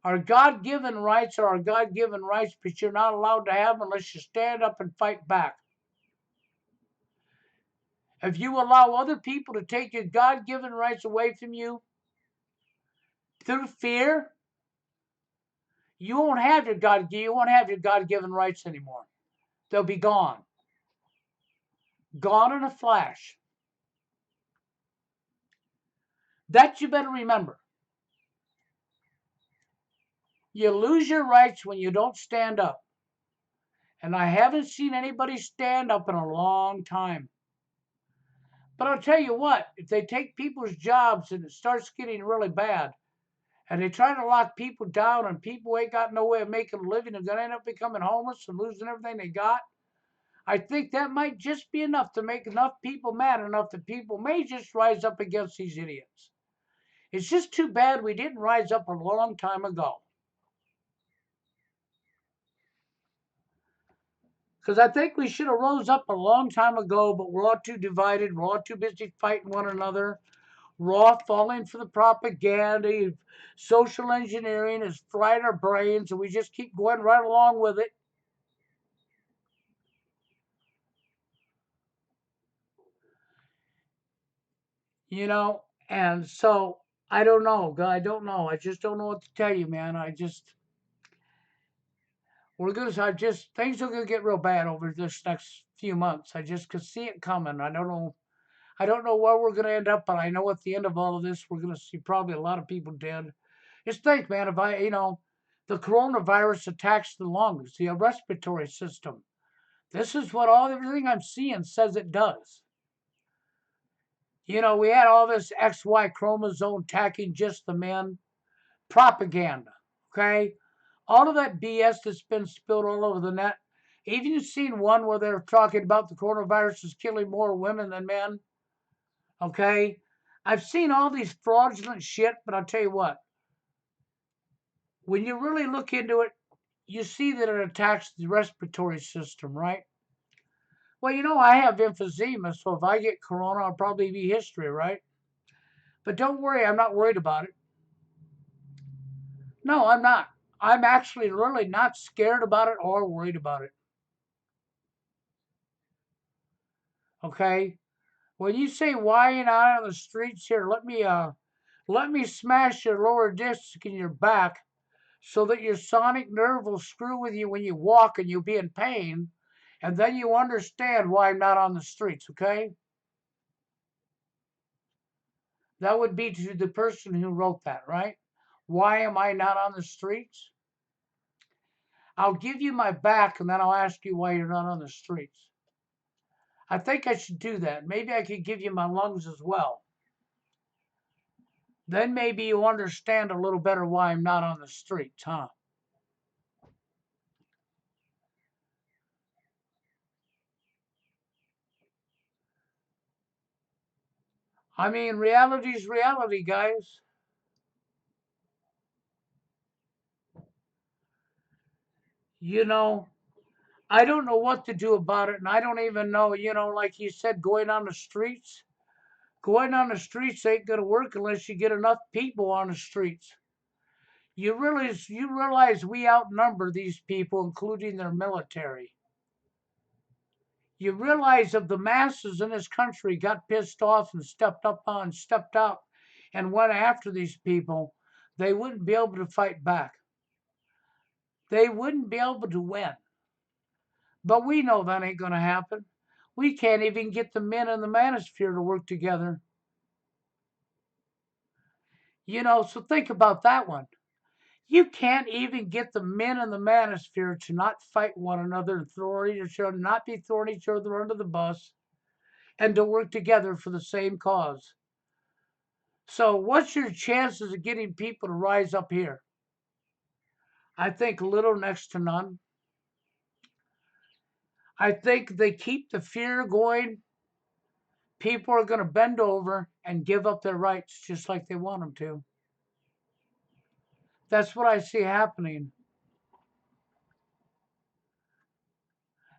Our God given rights are our God given rights, but you're not allowed to have them unless you stand up and fight back. If you allow other people to take your God given rights away from you through fear, you won't have your God given rights anymore. They'll be gone. Gone in a flash. That you better remember. You lose your rights when you don't stand up. And I haven't seen anybody stand up in a long time. But I'll tell you what, if they take people's jobs and it starts getting really bad, and they try to lock people down and people ain't got no way of making a living and gonna end up becoming homeless and losing everything they got, I think that might just be enough to make enough people mad enough that people may just rise up against these idiots. It's just too bad we didn't rise up a long time ago. Because I think we should have rose up a long time ago, but we're all too divided. We're all too busy fighting one another. We're all falling for the propaganda. Social engineering is frying our brains, and we just keep going right along with it. And so I don't know. I don't know. I just don't know what to tell you, man. Things are gonna get real bad over this next few months. I just could see it coming. I don't know. I don't know where we're gonna end up, but I know at the end of all of this, we're gonna see probably a lot of people dead. Just think, man, the coronavirus attacks the lungs, the respiratory system. This is what everything I'm seeing says it does. We had all this XY chromosome attacking just the men. Propaganda, okay? All of that BS that's been spilled all over the net. Even you've seen one where they're talking about the coronavirus is killing more women than men, okay? I've seen all these fraudulent shit, but I'll tell you what, when you really look into it, you see that it attacks the respiratory system, right? Well, I have emphysema, so if I get corona, I'll probably be history, right? But don't worry, I'm not worried about it. No, I'm not. I'm actually really not scared about it or worried about it. Okay? When you say why you're not out on the streets here, let me smash your lower disc in your back so that your sonic nerve will screw with you when you walk and you'll be in pain, and then you understand why I'm not on the streets, okay? That would be to the person who wrote that, right? Why am I not on the streets? I'll give you my back and then I'll ask you why you're not on the streets. I think I should do that. Maybe I could give you my lungs as well. Then maybe you understand a little better why I'm not on the streets, huh? I mean, reality's reality, guys. You know, I don't know what to do about it, and I don't even know, like you said, going on the streets ain't gonna work unless you get enough people on the streets. You realize we outnumber these people, including their military. You realize if the masses in this country got pissed off and stepped out and went after these people, they wouldn't be able to fight back. They wouldn't be able to win. But we know that ain't going to happen. We can't even get the men in the manosphere to work together. So think about that one. You can't even get the men in the manosphere to not fight one another and not be throwing each other under the bus and to work together for the same cause. So, what's your chances of getting people to rise up here? I think little next to none. I think they keep the fear going. People are going to bend over and give up their rights just like they want them to. That's what I see happening.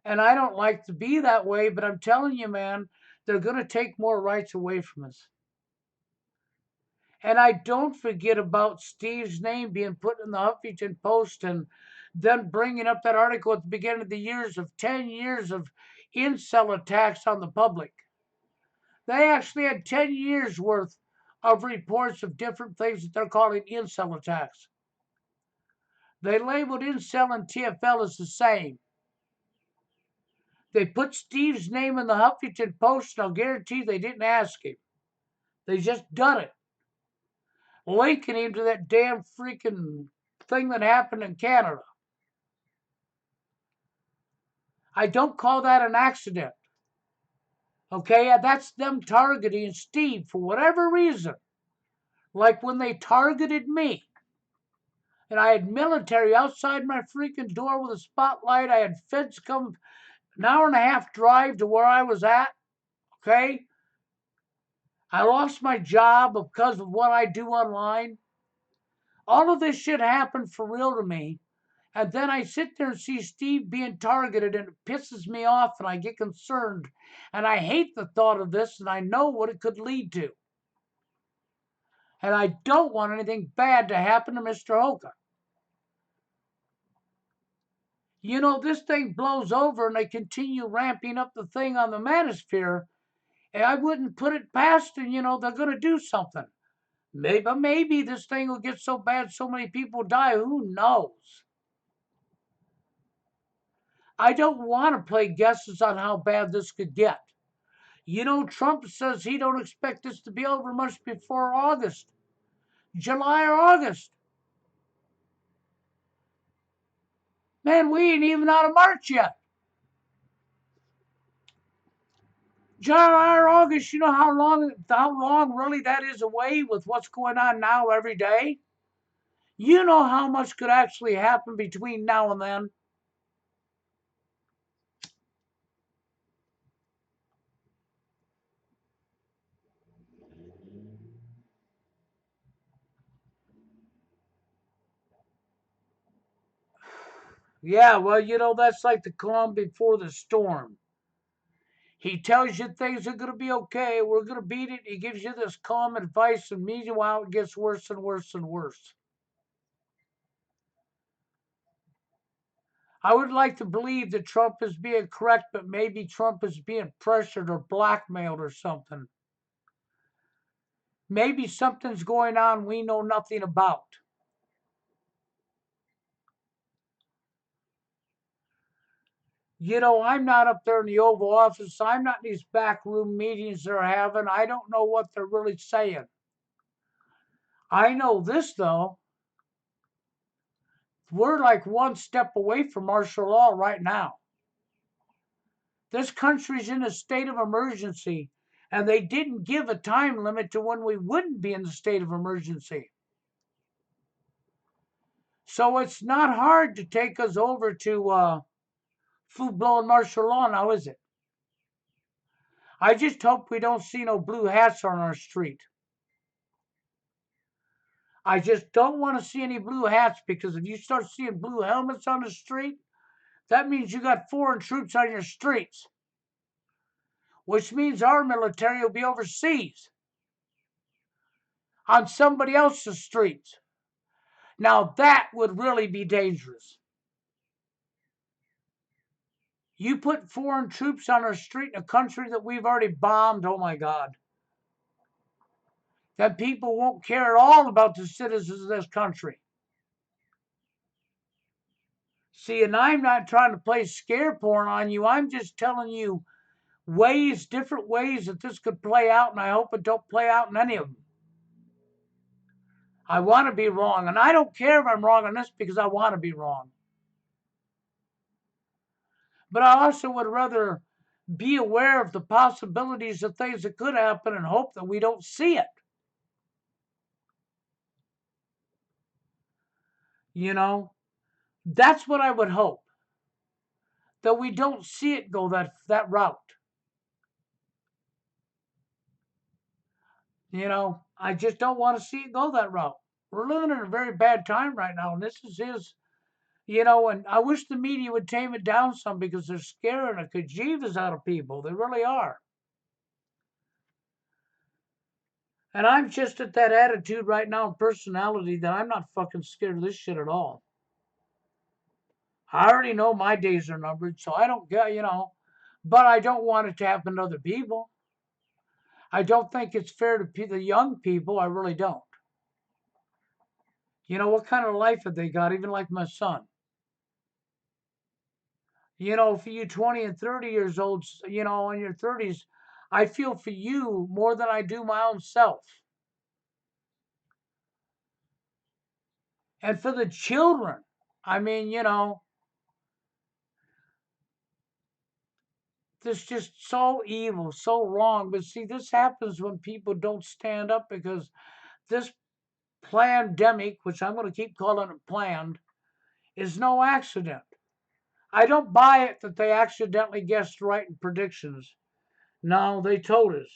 And I don't like to be that way, but I'm telling you, man, they're going to take more rights away from us. And I don't forget about Steve's name being put in the Huffington Post and then bringing up that article at the beginning of the years of 10 years of incel attacks on the public. They actually had 10 years worth of reports of different things that they're calling incel attacks. They labeled incel and TFL as the same. They put Steve's name in the Huffington Post, and I'll guarantee they didn't ask him. They just done it, linking him to that damn freaking thing that happened in Canada. I don't call that an accident. Okay, that's them targeting Steve for whatever reason. Like when they targeted me, and I had military outside my freaking door with a spotlight. I had feds come an hour and a half drive to where I was at. Okay, I lost my job because of what I do online. All of this shit happened for real to me. And then I sit there and see Steve being targeted, and it pisses me off, and I get concerned. And I hate the thought of this, and I know what it could lead to. And I don't want anything bad to happen to Mr. Hoka. This thing blows over and they continue ramping up the thing on the manosphere. And I wouldn't put it past them, they're going to do something. Maybe this thing will get so bad so many people die. Who knows? I don't want to play guesses on how bad this could get. Trump says he don't expect this to be over much before August, July or August. Man, we ain't even out of March yet. July or August, you know how long really that is away with what's going on now every day? You know how much could actually happen between now and then? Yeah, well, that's like the calm before the storm. He tells you things are going to be okay. We're going to beat it. He gives you this calm advice, and meanwhile, it gets worse and worse and worse. I would like to believe that Trump is being correct, but maybe Trump is being pressured or blackmailed or something. Maybe something's going on we know nothing about. I'm not up there in the Oval Office. I'm not in these backroom meetings they're having. I don't know what they're really saying. I know this, though. We're like one step away from martial law right now. This country's in a state of emergency, and they didn't give a time limit to when we wouldn't be in the state of emergency. So it's not hard to take us over to full-blown martial law now, is it? I just hope we don't see no blue hats on our street. I just don't want to see any blue hats, because if you start seeing blue helmets on the street, That means you got foreign troops on your streets, which means our military will be overseas on somebody else's streets. Now that would really be dangerous. You put foreign troops on our street in a country that we've already bombed, oh my God. That people won't care at all about the citizens of this country. See, and I'm not trying to play scare porn on you. I'm just telling you different ways that this could play out, and I hope it don't play out in any of them. I want to be wrong, and I don't care if I'm wrong on this because I want to be wrong. But I also would rather be aware of the possibilities of things that could happen and hope that we don't see it. You know, that's what I would hope. That we don't see it go that route. You know, I just don't want to see it go that route. We're living in a very bad time right now, and this is his, and I wish the media would tame it down some because they're scaring the kajivas out of people. They really are. And I'm just at that attitude right now and personality that I'm not fucking scared of this shit at all. I already know my days are numbered, so I don't get, but I don't want it to happen to other people. I don't think it's fair to the young people. I really don't. What kind of life have they got? Even like my son. For you 20 and 30 years old, in your 30s, I feel for you more than I do my own self. And for the children, I mean, this just so evil, so wrong. But see, this happens when people don't stand up because this pandemic, which I'm going to keep calling it planned, is no accident. I don't buy it that they accidentally guessed right in predictions. No, they told us.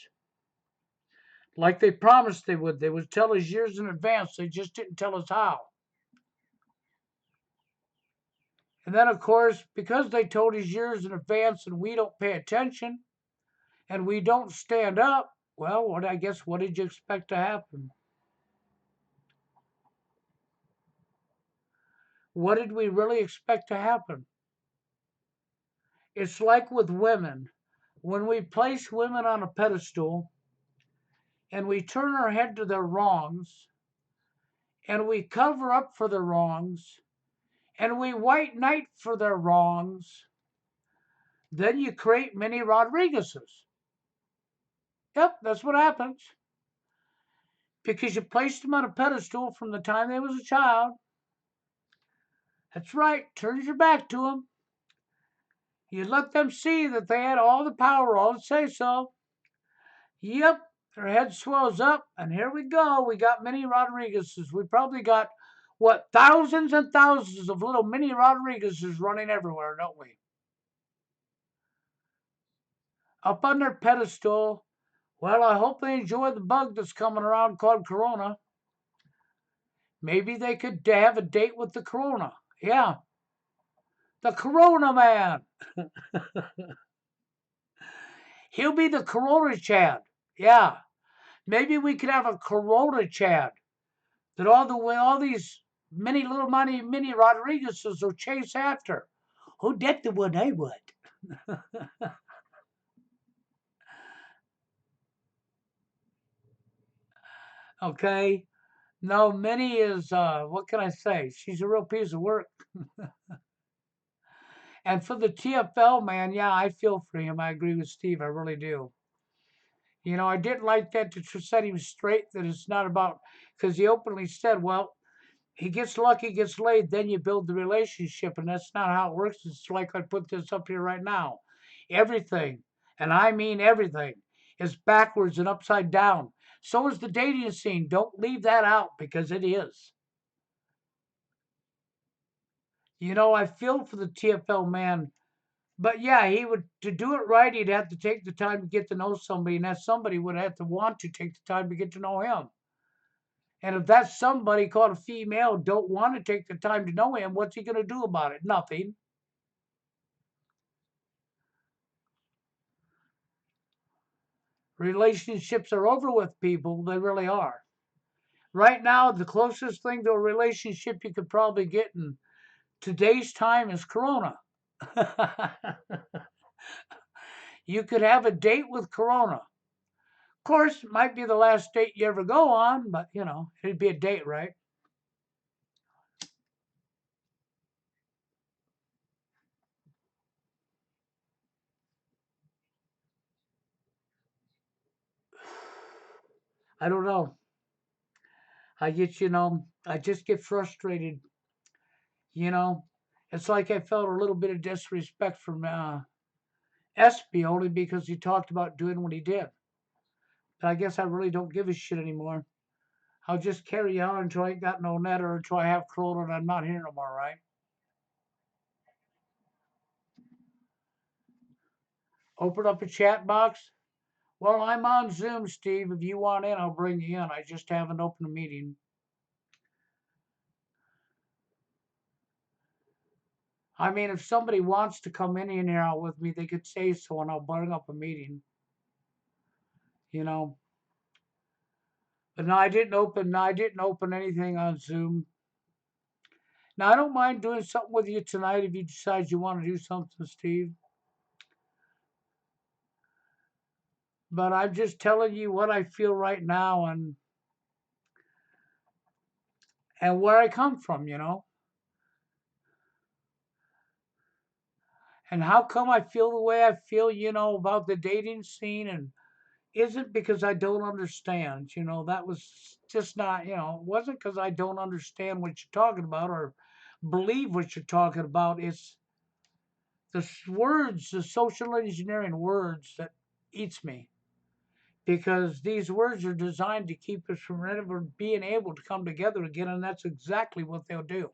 Like they promised they would. They would tell us years in advance. They just didn't tell us how. And then, of course, because they told us years in advance and we don't pay attention and we don't stand up, well, what did you expect to happen? What did we really expect to happen? It's like with women. When we place women on a pedestal and we turn our head to their wrongs and we cover up for their wrongs and we white knight for their wrongs, then you create many Rodriguezes. Yep, that's what happens. Because you placed them on a pedestal from the time they was a child. That's right, turns your back to them. You let them see that they had all the power, all the say so. Yep, their head swells up, and here we go. We got mini Rodriguezes. We probably got, thousands and thousands of little mini Rodriguezes running everywhere, don't we? Up on their pedestal. Well, I hope they enjoy the bug that's coming around called Corona. Maybe they could have a date with the Corona. Yeah. The Corona Man. He'll be the Corona Chad. Yeah. Maybe we could have a Corona Chad that all these mini Rodriguezes will chase after. Who did the one I want? Okay. No, Minnie is what can I say? She's a real piece of work. And for the TFL man, yeah, I feel for him. I agree with Steve. I really do. I didn't like that to set him straight that it's not about because he openly said, well, he gets lucky, gets laid, then you build the relationship, and that's not how it works. It's like I put this up here right now. Everything, and I mean everything, is backwards and upside down. So is the dating scene. Don't leave that out because it is. I feel for the TFL man, but yeah, he would to do it right. He'd have to take the time to get to know somebody, and that somebody would have to want to take the time to get to know him. And if that somebody called a female don't want to take the time to know him, what's he going to do about it? Nothing. Relationships are over with, people. They really are. Right now, the closest thing to a relationship you could probably get in today's time is Corona. You could have a date with Corona. Of course, it might be the last date you ever go on, but it'd be a date, right? I don't know. I just get frustrated. You know, it's like I felt a little bit of disrespect from Espy only because he talked about doing what he did. But I guess I really don't give a shit anymore. I'll just carry on until I ain't got no net or until I have Corona and I'm not here no more, right? Open up a chat box. Well, I'm on Zoom, Steve. If you want in, I'll bring you in. I just haven't opened a meeting. I mean, if somebody wants to come in here out with me, they could say so, and I'll bring up a meeting. You know. But no, I didn't open. No, I didn't open anything on Zoom. Now I don't mind doing something with you tonight if you decide you want to do something, Steve. But I'm just telling you what I feel right now and where I come from. And how come I feel the way I feel, about the dating scene and isn't because I don't understand. That was just not, it wasn't because I don't understand what you're talking about or believe what you're talking about. It's the words, the social engineering words that eats me because these words are designed to keep us from ever being able to come together again, and that's exactly what they'll do.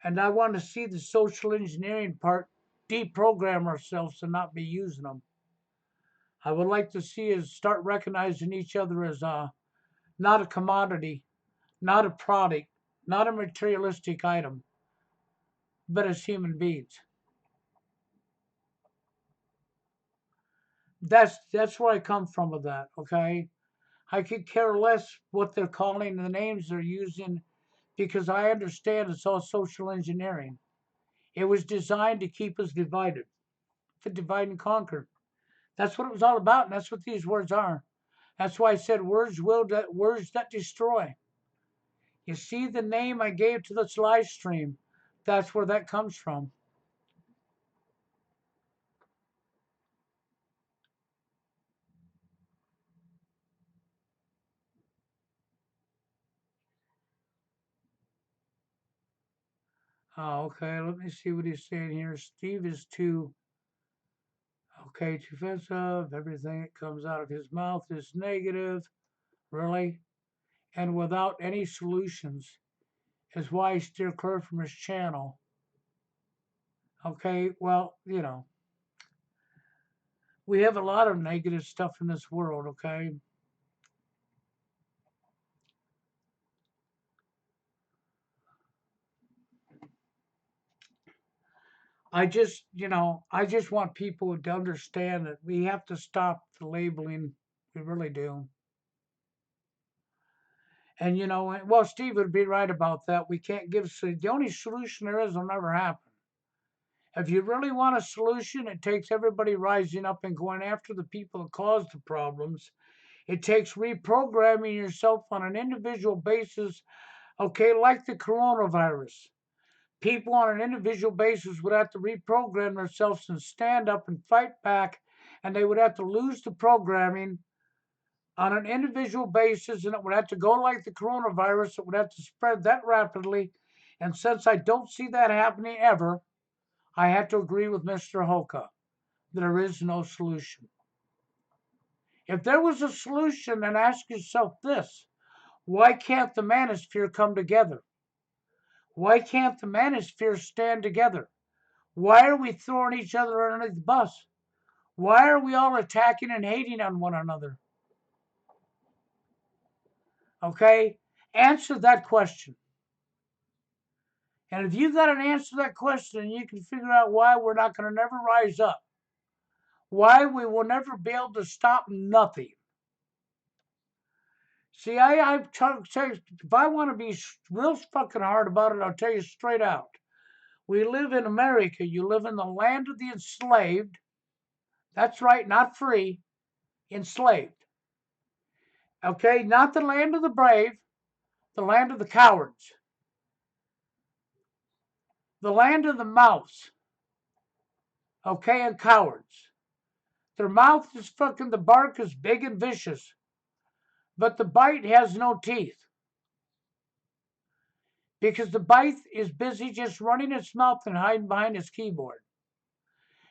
And I want to see the social engineering part deprogram ourselves to not be using them. I would like to see us start recognizing each other as not a commodity, not a product, not a materialistic item, but as human beings. That's where I come from with that. Okay, I could care less what they're calling the names they're using because I understand it's all social engineering. It was designed to keep us divided, to divide and conquer. That's what it was all about, and that's what these words are. That's why I said words that destroy. You see the name I gave to this live stream. That's where that comes from. Oh, okay. Let me see what he's saying here. Steve is too too offensive. Everything that comes out of his mouth is negative. Really? And without any solutions is why I steer clear from his channel. Okay, well, we have a lot of negative stuff in this world, okay? I just want people to understand that we have to stop the labeling. We really do. And well, Steve would be right about that. We can't give the only solution there is will never happen. If you really want a solution, it takes everybody rising up and going after the people that caused the problems. It takes reprogramming yourself on an individual basis, okay, like the coronavirus. People on an individual basis would have to reprogram themselves and stand up and fight back, and they would have to lose the programming on an individual basis, and it would have to go like the coronavirus. It would have to spread that rapidly. And since I don't see that happening ever, I have to agree with Mr. Hoka. There is no solution. If there was a solution, then ask yourself this: why can't the manosphere come together? Why can't the manosphere stand together? Why are we throwing each other under the bus? Why are we all attacking and hating on one another? Okay? Answer that question. And if you got an answer to that question, you can figure out why we're not going to never rise up. why we will never be able to stop nothing. See, I've said, if I want to be real fucking hard about it, I'll tell you straight out. We live in America. You live in the land of the enslaved. That's right, not free, enslaved. Okay, not the land of the brave, the land of the cowards, the land of the mouths, okay, and cowards. Their mouth is fucking, the bark is big and vicious, but the bite has no teeth because the bite is busy just running its mouth and hiding behind its keyboard.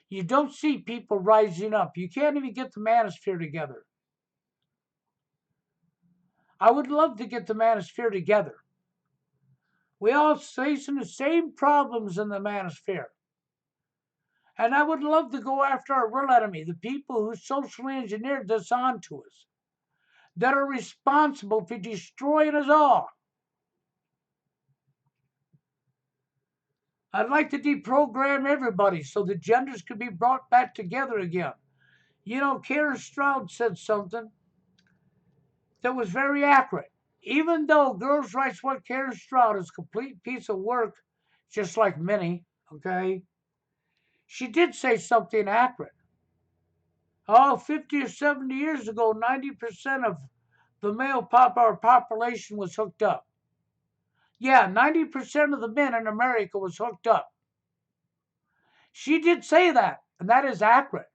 You don't see people rising up. You can't even get the manosphere together. I would love to get the manosphere together. We all facing the same problems in the manosphere. And I would love to go after our real enemy, the people who socially engineered this onto us, that are responsible for destroying us all. I'd like to deprogram everybody so the genders could be brought back together again. You know, Karen Stroud said something that was very accurate. Even though Girls' Rights Watch Karen Stroud is a complete piece of work, just like many, okay, she did say something accurate. Oh, 50 or 70 years ago, 90% of the male population was hooked up. Yeah, 90% of the men in America was hooked up. She did say that, and that is accurate.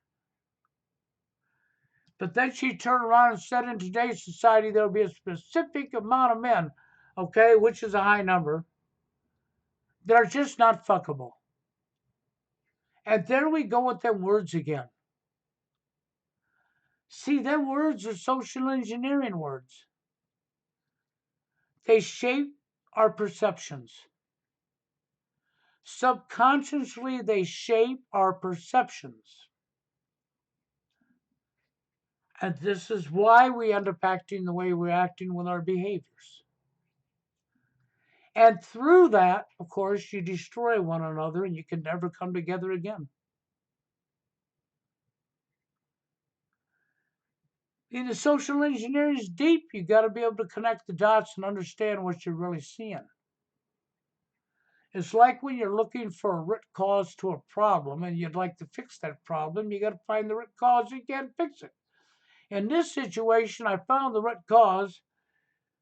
But then she turned around and said in today's society there will be a specific amount of men, okay, which is a high number, that are just not fuckable. And there we go with them words again. See, them words are social engineering words. They shape our perceptions. Subconsciously, they shape our perceptions. And this is why we end up acting the way we're acting with our behaviors. And through that, of course, you destroy one another and you can never come together again. And the social engineering is deep. You got to be able to connect the dots and understand what you're really seeing. It's like when you're looking for a root cause to a problem and you'd like to fix that problem, you got to find the root cause. You can't fix it. In this situation, I found the root cause,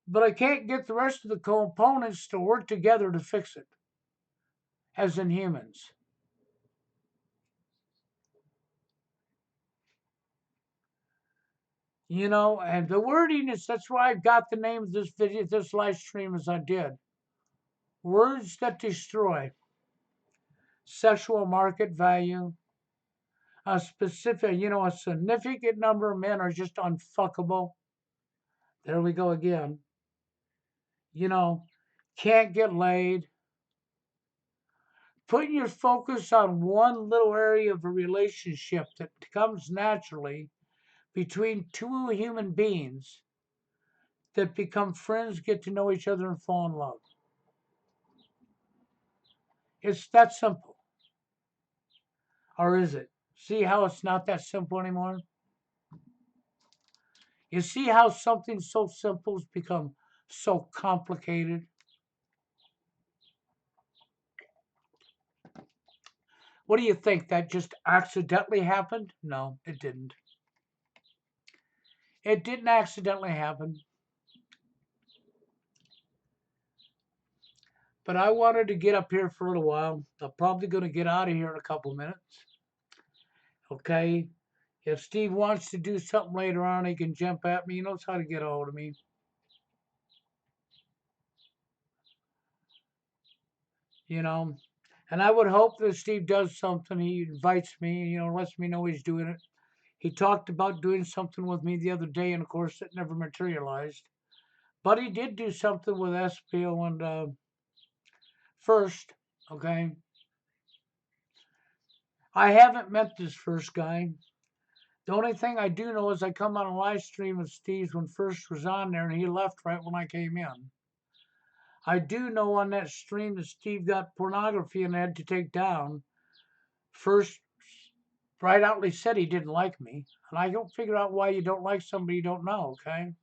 but I can't get the rest of the components to work together to fix it, as in humans. You know, and the wording is that's why I got the name of this video, this live stream as I did. Words that destroy sexual market value. A specific, a significant number of men are just unfuckable. There we go again. You know, can't get laid. Putting your focus on one little area of a relationship that comes naturally between two human beings that become friends, get to know each other, and fall in love. It's that simple. Or is it? See how it's not that simple anymore? You see how something so simple has become so complicated? What do you think? That just accidentally happened? No, it didn't. It didn't accidentally happen. But I wanted to get up here for a little while. I'm probably going to get out of here in a couple minutes. Okay? If Steve wants to do something later on, he can jump at me. He knows how to get a hold of me. You know? And I would hope that Steve does something. He invites me, lets me know he's doing it. He talked about doing something with me the other day, and of course, it never materialized. But he did do something with SPO and First, okay? I haven't met this First guy. The only thing I do know is I come on a live stream of Steve's when First was on there, and he left right when I came in. I do know on that stream that Steve got pornography and had to take down. First right outly said he didn't like me. And I don't figure out why you don't like somebody you don't know, okay?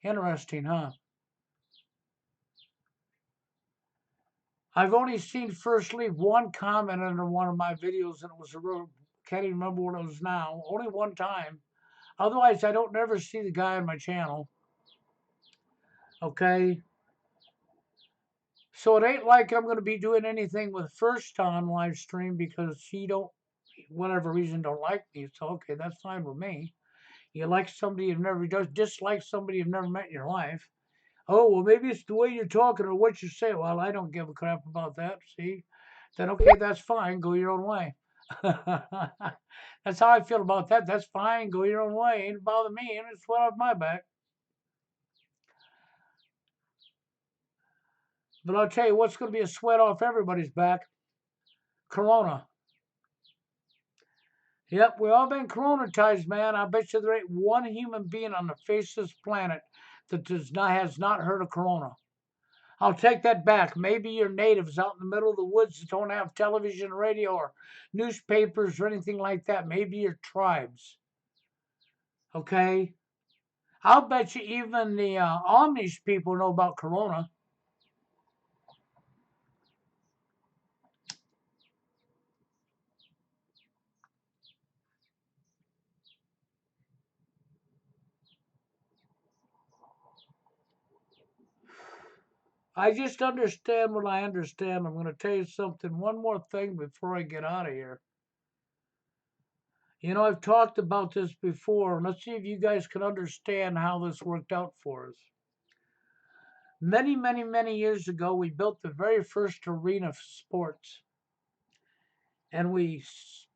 Interesting, huh? I've only seen First leave one comment under one of my videos, and it was a real, can't even remember what it was now. Only one time. Otherwise, I don't never see the guy on my channel. Okay? So it ain't like I'm going to be doing anything with First on live stream because he don't, whatever reason, don't like me. So, okay, that's fine with me. You like somebody you've never, dislike somebody you've never met in your life. Oh, well, maybe it's the way you're talking or what you say. Well, I don't give a crap about that. See? Then, okay, that's fine. Go your own way. That's how I feel about that. That's fine. Go your own way. Ain't bother me. Ain't sweat off my back. But I'll tell you what's going to be a sweat off everybody's back. Corona. Yep, we all been coronatized, man. I bet you there ain't one human being on the face of this planet that has not heard of corona. I'll take that back. Maybe you're natives out in the middle of the woods that don't have television, radio, or newspapers or anything like that. Maybe you're tribes. Okay? I'll bet you even the Amish people know about corona. I just understand what I understand. I'm going to tell you something. One more thing before I get out of here. You know, I've talked about this before. Let's see if you guys can understand how this worked out for us. Many, many, many years ago, we built the very first arena for sports. And we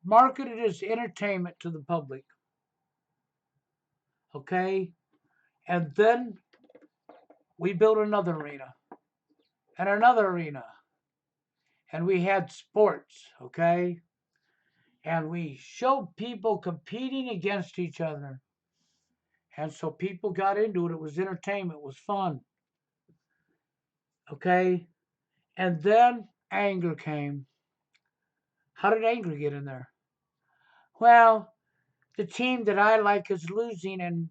marketed it as entertainment to the public. Okay? And then we built another arena and another arena. And we had sports. Okay? And we showed people competing against each other. And so people got into it. It was entertainment. It was fun. Okay? And then anger came. How did anger get in there? Well, the team that I like is losing and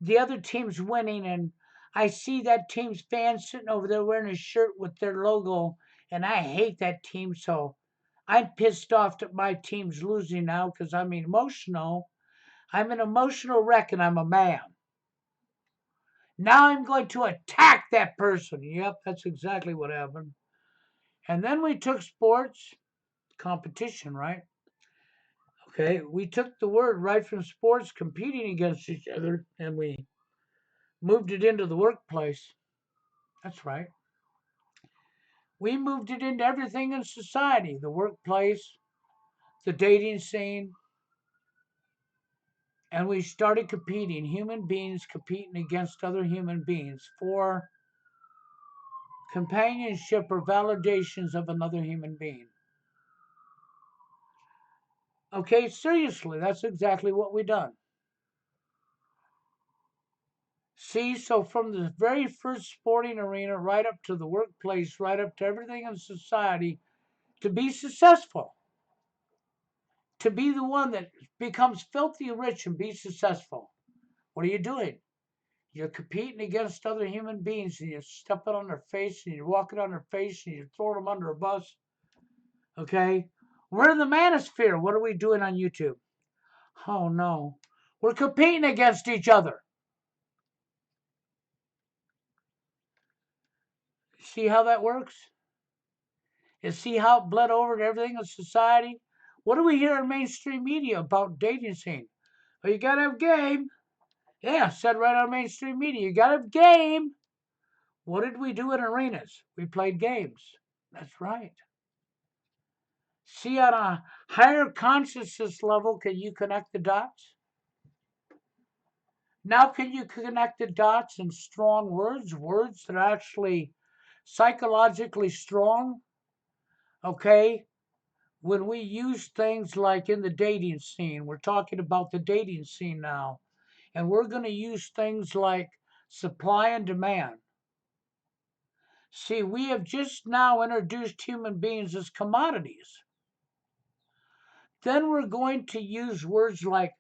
the other team's winning, and I see that team's fans sitting over there wearing a shirt with their logo, and I hate that team, so I'm pissed off that my team's losing now because I'm emotional. I'm an emotional wreck and I'm a man. Now I'm going to attack that person. Yep, that's exactly what happened. And then we took sports competition, right? Okay, we took the word right from sports competing against each other and we moved it into the workplace. That's right. We moved it into everything in society, the workplace, the dating scene, and we started competing, human beings competing against other human beings for companionship or validations of another human being. Okay, seriously, that's exactly what we done. See, so from the very first sporting arena right up to the workplace, right up to everything in society, to be successful, to be the one that becomes filthy rich and be successful, what are you doing? You're competing against other human beings and you're stepping on their face and you're walking on their face and you're throwing them under a bus. Okay? We're in the manosphere. What are we doing on YouTube? Oh no. We're competing against each other. See how that works? You see how it bled over to everything in society? What do we hear in mainstream media about dating scene? Well, you gotta have game. Yeah, said right on mainstream media. You gotta have game. What did we do in arenas? We played games. That's right. See, on a higher consciousness level, can you connect the dots? Now, can you connect the dots in strong words, words that are actually psychologically strong? Okay, when we use things like in the dating scene, we're talking about the dating scene now, and we're going to use things like supply and demand. See, we have just now introduced human beings as commodities. Then we're going to use words like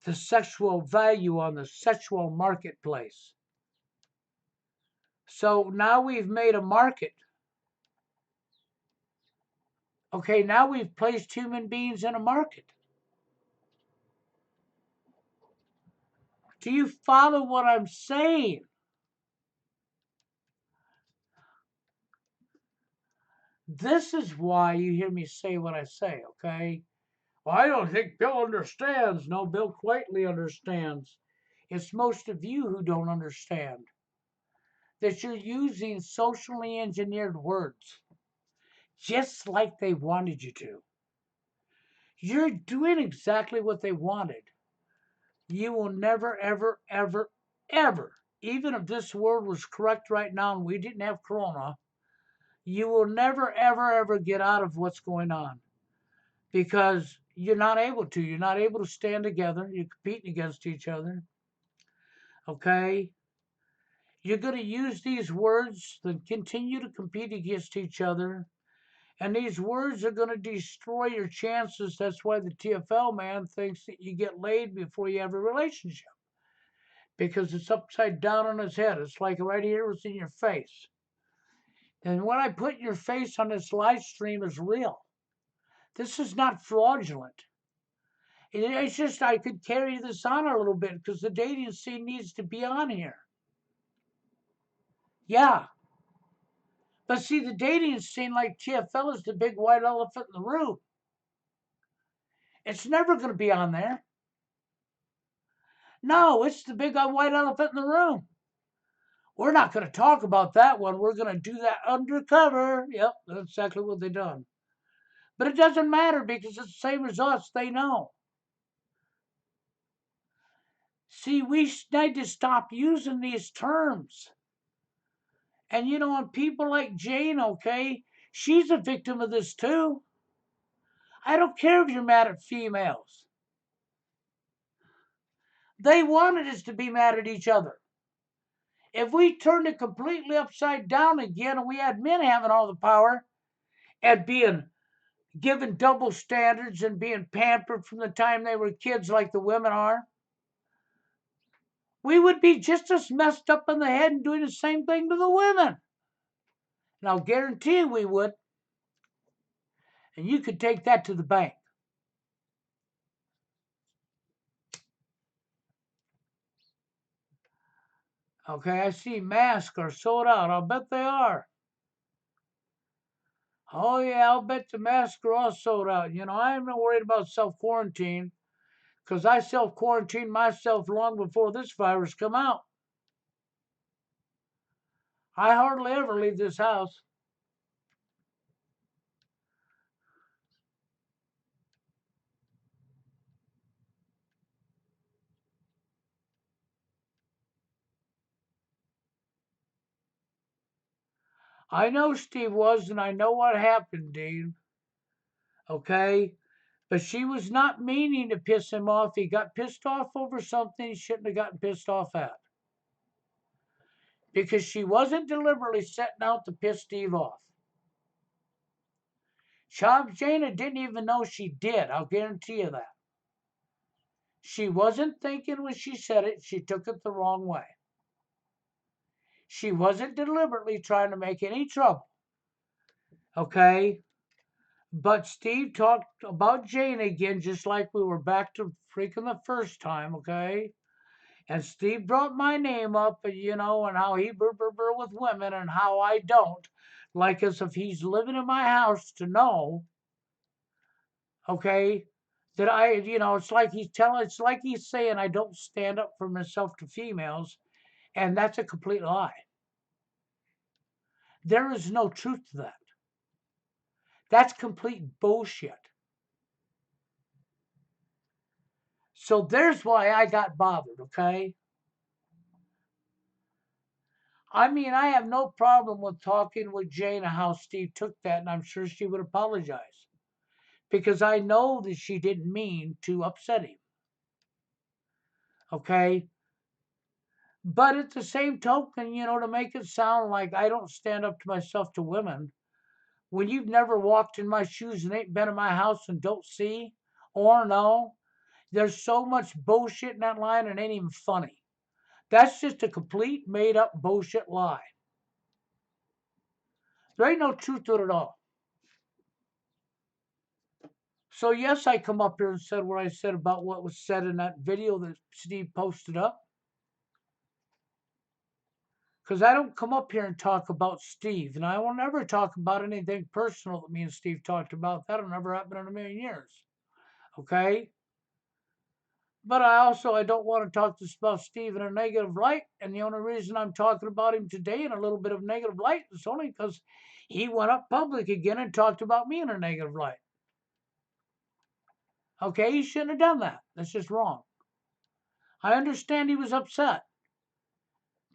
the sexual value on the sexual marketplace. So now we've made a market. Okay, now we've placed human beings in a market. Do you follow what I'm saying? This is why you hear me say what I say, okay? Well, I don't think Bill understands. No, Bill Quitely understands. It's most of you who don't understand that you're using socially engineered words just like they wanted you to. You're doing exactly what they wanted. You will never, ever, ever, ever, even if this word was correct right now and we didn't have Corona, you will never, ever, ever get out of what's going on because you're not able to. You're not able to stand together. You're competing against each other. Okay? You're going to use these words that continue to compete against each other. And these words are going to destroy your chances. That's why the TFL man thinks that you get laid before you have a relationship. Because it's upside down on his head. It's like right here, it's in your face. And what I put in your face on this live stream is real. This is not fraudulent. It's just I could carry this on a little bit because the dating scene needs to be on here. Yeah. But see, the dating scene, like TFL, is the big white elephant in the room. It's never going to be on there. No, it's the big white elephant in the room. We're not going to talk about that one. We're going to do that undercover. Yep, that's exactly what they done. But it doesn't matter because it's the same as us. They know. See, we need to stop using these terms. And you know, and people like Jane, okay, she's a victim of this too. I don't care if you're mad at females. They wanted us to be mad at each other. If we turned it completely upside down again and we had men having all the power and being given double standards and being pampered from the time they were kids like the women are, we would be just as messed up in the head and doing the same thing to the women. And I'll guarantee you we would. And you could take that to the bank. Okay, I see masks are sold out. I'll bet they are. Oh, yeah, I'll bet the masks are all sold out. You know, I'm not worried about self-quarantine because I self-quarantined myself long before this virus come out. I hardly ever leave this house. I know Steve was, and I know what happened, Dean. Okay? But she was not meaning to piss him off. He got pissed off over something he shouldn't have gotten pissed off at. Because she wasn't deliberately setting out to piss Steve off. Jana didn't even know she did. I'll guarantee you that. She wasn't thinking when she said it. She took it the wrong way. She wasn't deliberately trying to make any trouble. Okay? But Steve talked about Jane again, just like we were back to freaking the first time, okay? And Steve brought my name up, and you know, and how he brr with women, and how I don't, like as if he's living in my house to know, okay, that I, you know, it's like it's like he's saying I don't stand up for myself to females, and that's a complete lie. There is no truth to that. That's complete bullshit. So there's why I got bothered, okay? I mean, I have no problem with talking with Jane and how Steve took that, and I'm sure she would apologize. Because I know that she didn't mean to upset him. Okay? But at the same token, you know, to make it sound like I don't stand up to myself to women, when you've never walked in my shoes and ain't been in my house and don't see, Or no, there's so much bullshit in that line it ain't even funny. That's just a complete made up bullshit lie. There ain't no truth to it at all. So yes, I come up here and said what I said about what was said in that video that Steve posted up. Because I don't come up here and talk about Steve, and I will never talk about anything personal that me and Steve talked about. That'll never happen in a million years. Okay? But I don't want to talk about Steve in a negative light, and the only reason I'm talking about him today in a little bit of negative light is only because he went up public again and talked about me in a negative light. Okay, he shouldn't have done that. That's just wrong. I understand he was upset.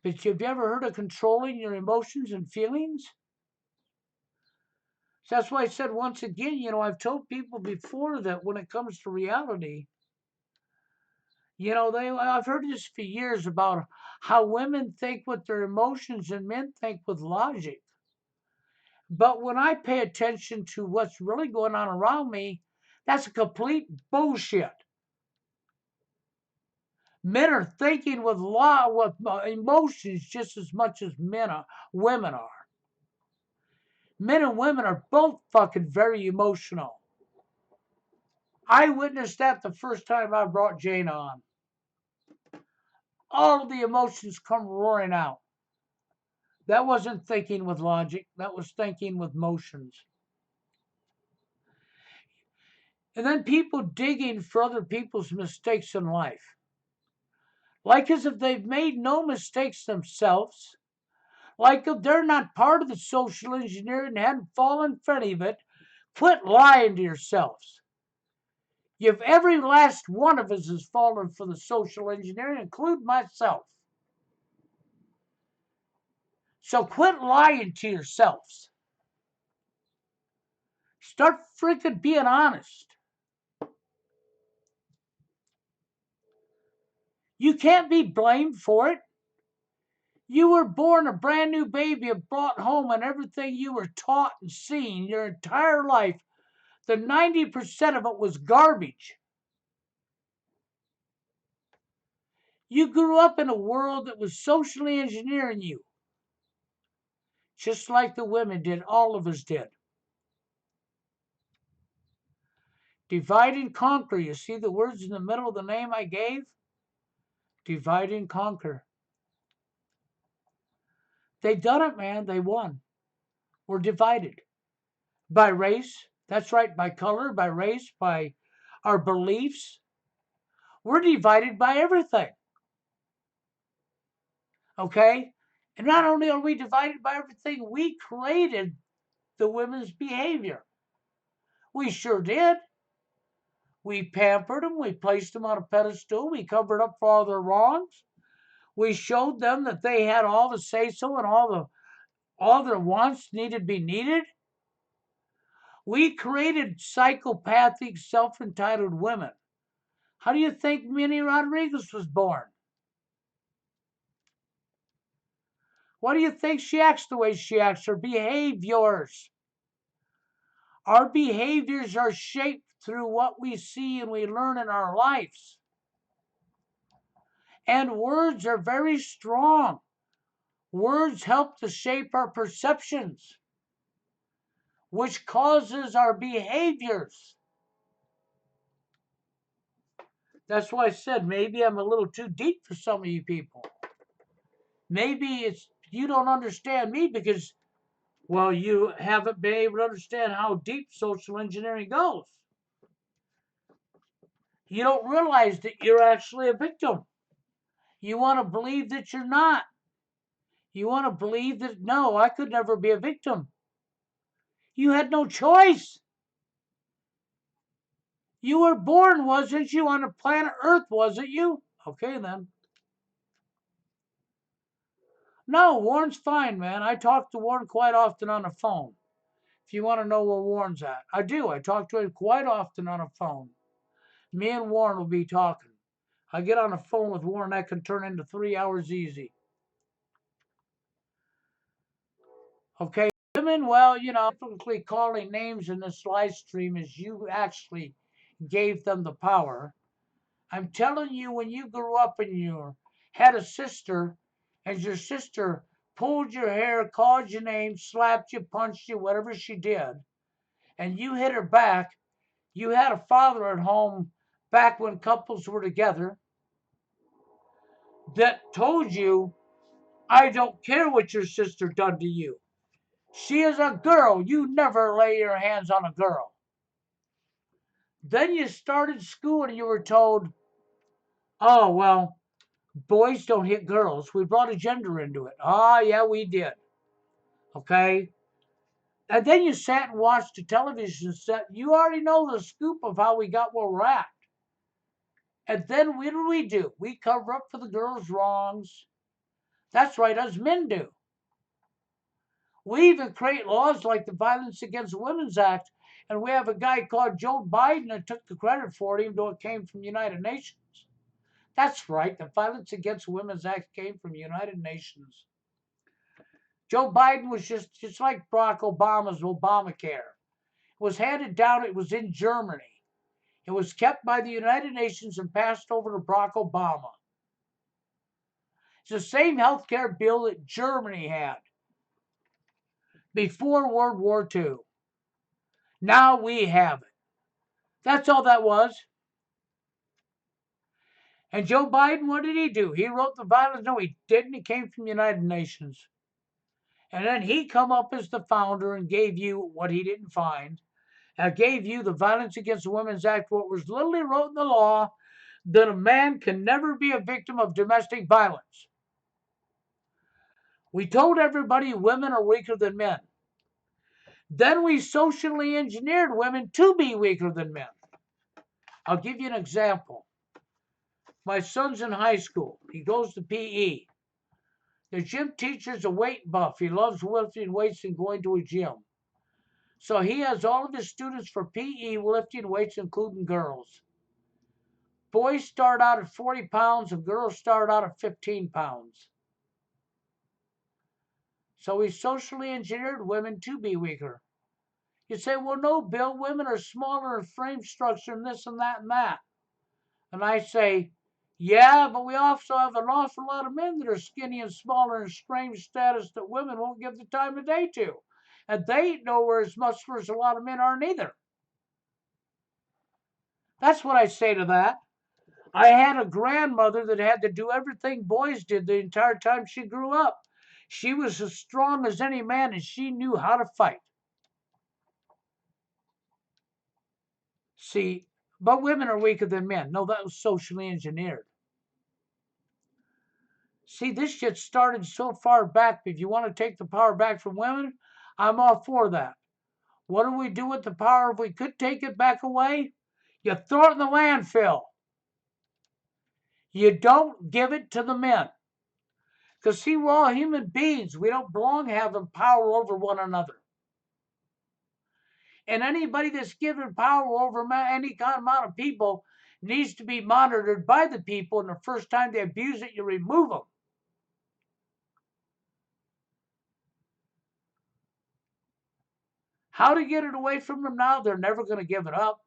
But have you ever heard of controlling your emotions and feelings? So that's why I said once again, I've told people before that when it comes to reality, I've heard this for years about how women think with their emotions and men think with logic. But when I pay attention to what's really going on around me, that's a complete bullshit. Men are thinking with emotions just as much as women are. Men and women are both fucking very emotional. I witnessed that the first time I brought Jane on. All of the emotions come roaring out. That wasn't thinking with logic, that was thinking with motions. And then people digging for other people's mistakes in life. Like as if they've made no mistakes themselves. Like if they're not part of the social engineering and hadn't fallen for any of it. Quit lying to yourselves. If every last one of us has fallen for the social engineering, include myself. So quit lying to yourselves. Start freaking being honest. You can't be blamed for it. You were born a brand new baby and brought home, and everything you were taught and seen your entire life, the 90% of it was garbage. You grew up in a world that was socially engineering you, just like the women did, all of us did. Divide and conquer. You see the words in the middle of the name I gave? Divide and conquer. They done it, man. They won. We're divided by race. That's right, by color, by race, by our beliefs. We're divided by everything. Okay? And not only are we divided by everything, we created the women's behavior. We sure did. We pampered them. We placed them on a pedestal. We covered up for all their wrongs. We showed them that they had all the say-so and all their wants needed to be needed. We created psychopathic, self-entitled women. How do you think Minnie Rodriguez was born? Why do you think she acts the way she acts? Her behaviors. Our behaviors are shaped through what we see and we learn in our lives. And words are very strong. Words help to shape our perceptions, which causes our behaviors. That's why I said maybe I'm a little too deep for some of you people. Maybe it's you don't understand me because, well, you haven't been able to understand how deep social engineering goes. You don't realize that you're actually a victim. You want to believe that you're not. You want to believe that, no, I could never be a victim. You had no choice. You were born, wasn't you, on the planet Earth, wasn't you? Okay, then. No, Warren's fine, man. I talk to Warren quite often on the phone. If you want to know where Warren's at, I do. I talk to him quite often on the phone. Me and Warren will be talking. I get on the phone with Warren, that can turn into 3 hours easy. Okay, women, well, typically calling names in this live stream is you actually gave them the power. I'm telling you, when you grew up and you had a sister, and your sister pulled your hair, called your name, slapped you, punched you, whatever she did, and you hit her back, you had a father at home back when couples were together that told you, I don't care what your sister done to you. She is a girl. You never lay your hands on a girl. Then you started school and you were told, oh, well, boys don't hit girls. We brought a gender into it. Ah, yeah, we did. Okay. And then you sat and watched a television set. You already know the scoop of how we got where we're at. And then what do? We cover up for the girls' wrongs. That's right, us men do. We even create laws like the Violence Against Women's Act, and we have a guy called Joe Biden that took the credit for it, even though it came from the United Nations. That's right, the Violence Against Women's Act came from the United Nations. Joe Biden was just like Barack Obama's Obamacare. It was handed down, it was in Germany. It was kept by the United Nations and passed over to Barack Obama. It's the same health care bill that Germany had before World War II. Now we have it. That's all that was. And Joe Biden, what did he do? He wrote the violence. No, he didn't. He came from the United Nations. And then he come up as the founder and gave you what he didn't find. Gave you the Violence Against Women's Act, what was literally wrote in the law that a man can never be a victim of domestic violence. We told everybody women are weaker than men. Then we socially engineered women to be weaker than men. I'll give you an example. My son's in high school. He goes to PE. The gym teacher's a weight buff. He loves lifting weights and going to a gym. So he has all of his students for PE lifting weights, including girls. Boys start out at 40 pounds and girls start out at 15 pounds. So he socially engineered women to be weaker. You say, well, no, Bill, women are smaller in frame structure and this and that and that. And I say, yeah, but we also have an awful lot of men that are skinny and smaller in frame status that women won't give the time of day to. And they ain't nowhere as muscular as a lot of men aren't either. That's what I say to that. I had a grandmother that had to do everything boys did the entire time she grew up. She was as strong as any man and she knew how to fight. See, but women are weaker than men. No, that was socially engineered. See, this shit started so far back. If you want to take the power back from women, I'm all for that. What do we do with the power if we could take it back away? You throw it in the landfill. You don't give it to the men. Because, see, we're all human beings. We don't belong having power over one another. And anybody that's given power over any kind of amount of people needs to be monitored by the people. And the first time they abuse it, you remove them. How to get it away from them now? They're never going to give it up.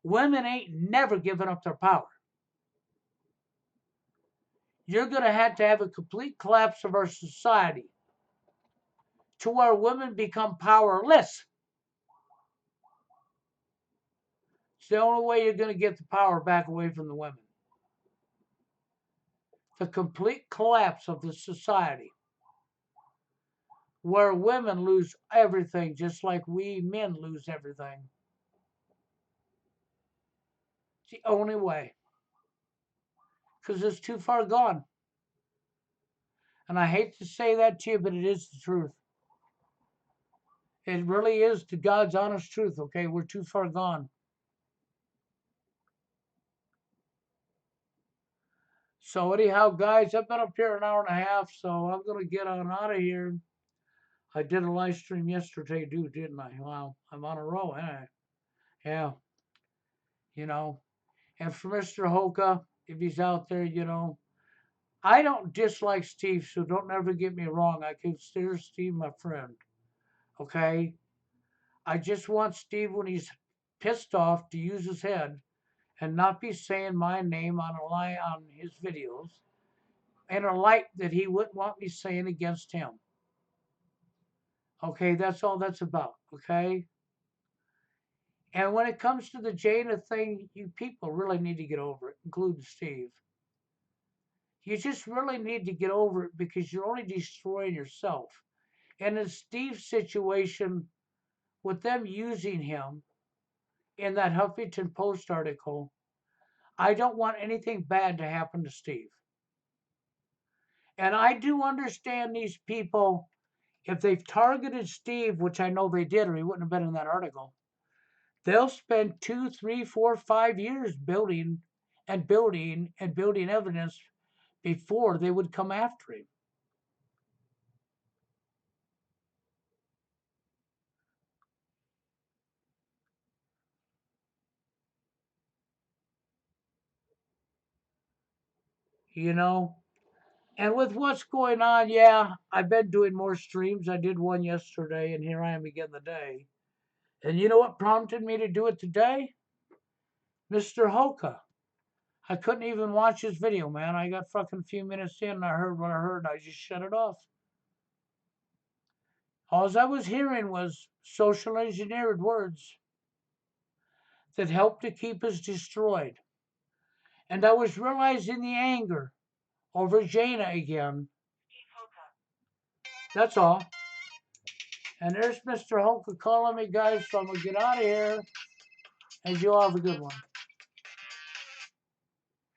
Women ain't never giving up their power. You're going to have a complete collapse of our society to where women become powerless. It's the only way you're going to get the power back away from the women. The complete collapse of the society where women lose everything just like we men lose everything. It's the only way. Because it's too far gone. And I hate to say that to you, but it is the truth. It really is the God's honest truth, okay? We're too far gone. So anyhow, guys, I've been up here an hour and a half, so I'm going to get on out of here. I did a live stream yesterday, too, didn't I? Wow, I'm on a roll, ain't I? Yeah, you know. And for Mr. Hoka, if he's out there, you know, I don't dislike Steve, so don't ever get me wrong. I consider Steve my friend, okay? I just want Steve, when he's pissed off, to use his head and not be saying my name on a lie on his videos and a light that he wouldn't want me saying against him. Okay, that's all that's about. Okay. And when it comes to the Jada thing, you people really need to get over it, including Steve. You just really need to get over it because you're only destroying yourself. And in Steve's situation, with them using him in that Huffington Post article, I don't want anything bad to happen to Steve. And I do understand these people, if they've targeted Steve, which I know they did, or he wouldn't have been in that article, they'll spend 2, 3, 4, 5 years building and building and building evidence before they would come after him. You know? And with what's going on, yeah, I've been doing more streams. I did one yesterday, and here I am again today. And you know what prompted me to do it today? Mr. Hoka. I couldn't even watch his video, man. I got fucking a few minutes in, and I heard what I heard. I just shut it off. All I was hearing was social engineered words that helped to keep us destroyed. And I was realizing the anger over Jaina again. That's all. And there's Mr. Hoka calling me, guys, so I'm going to get out of here. And you all have a good one.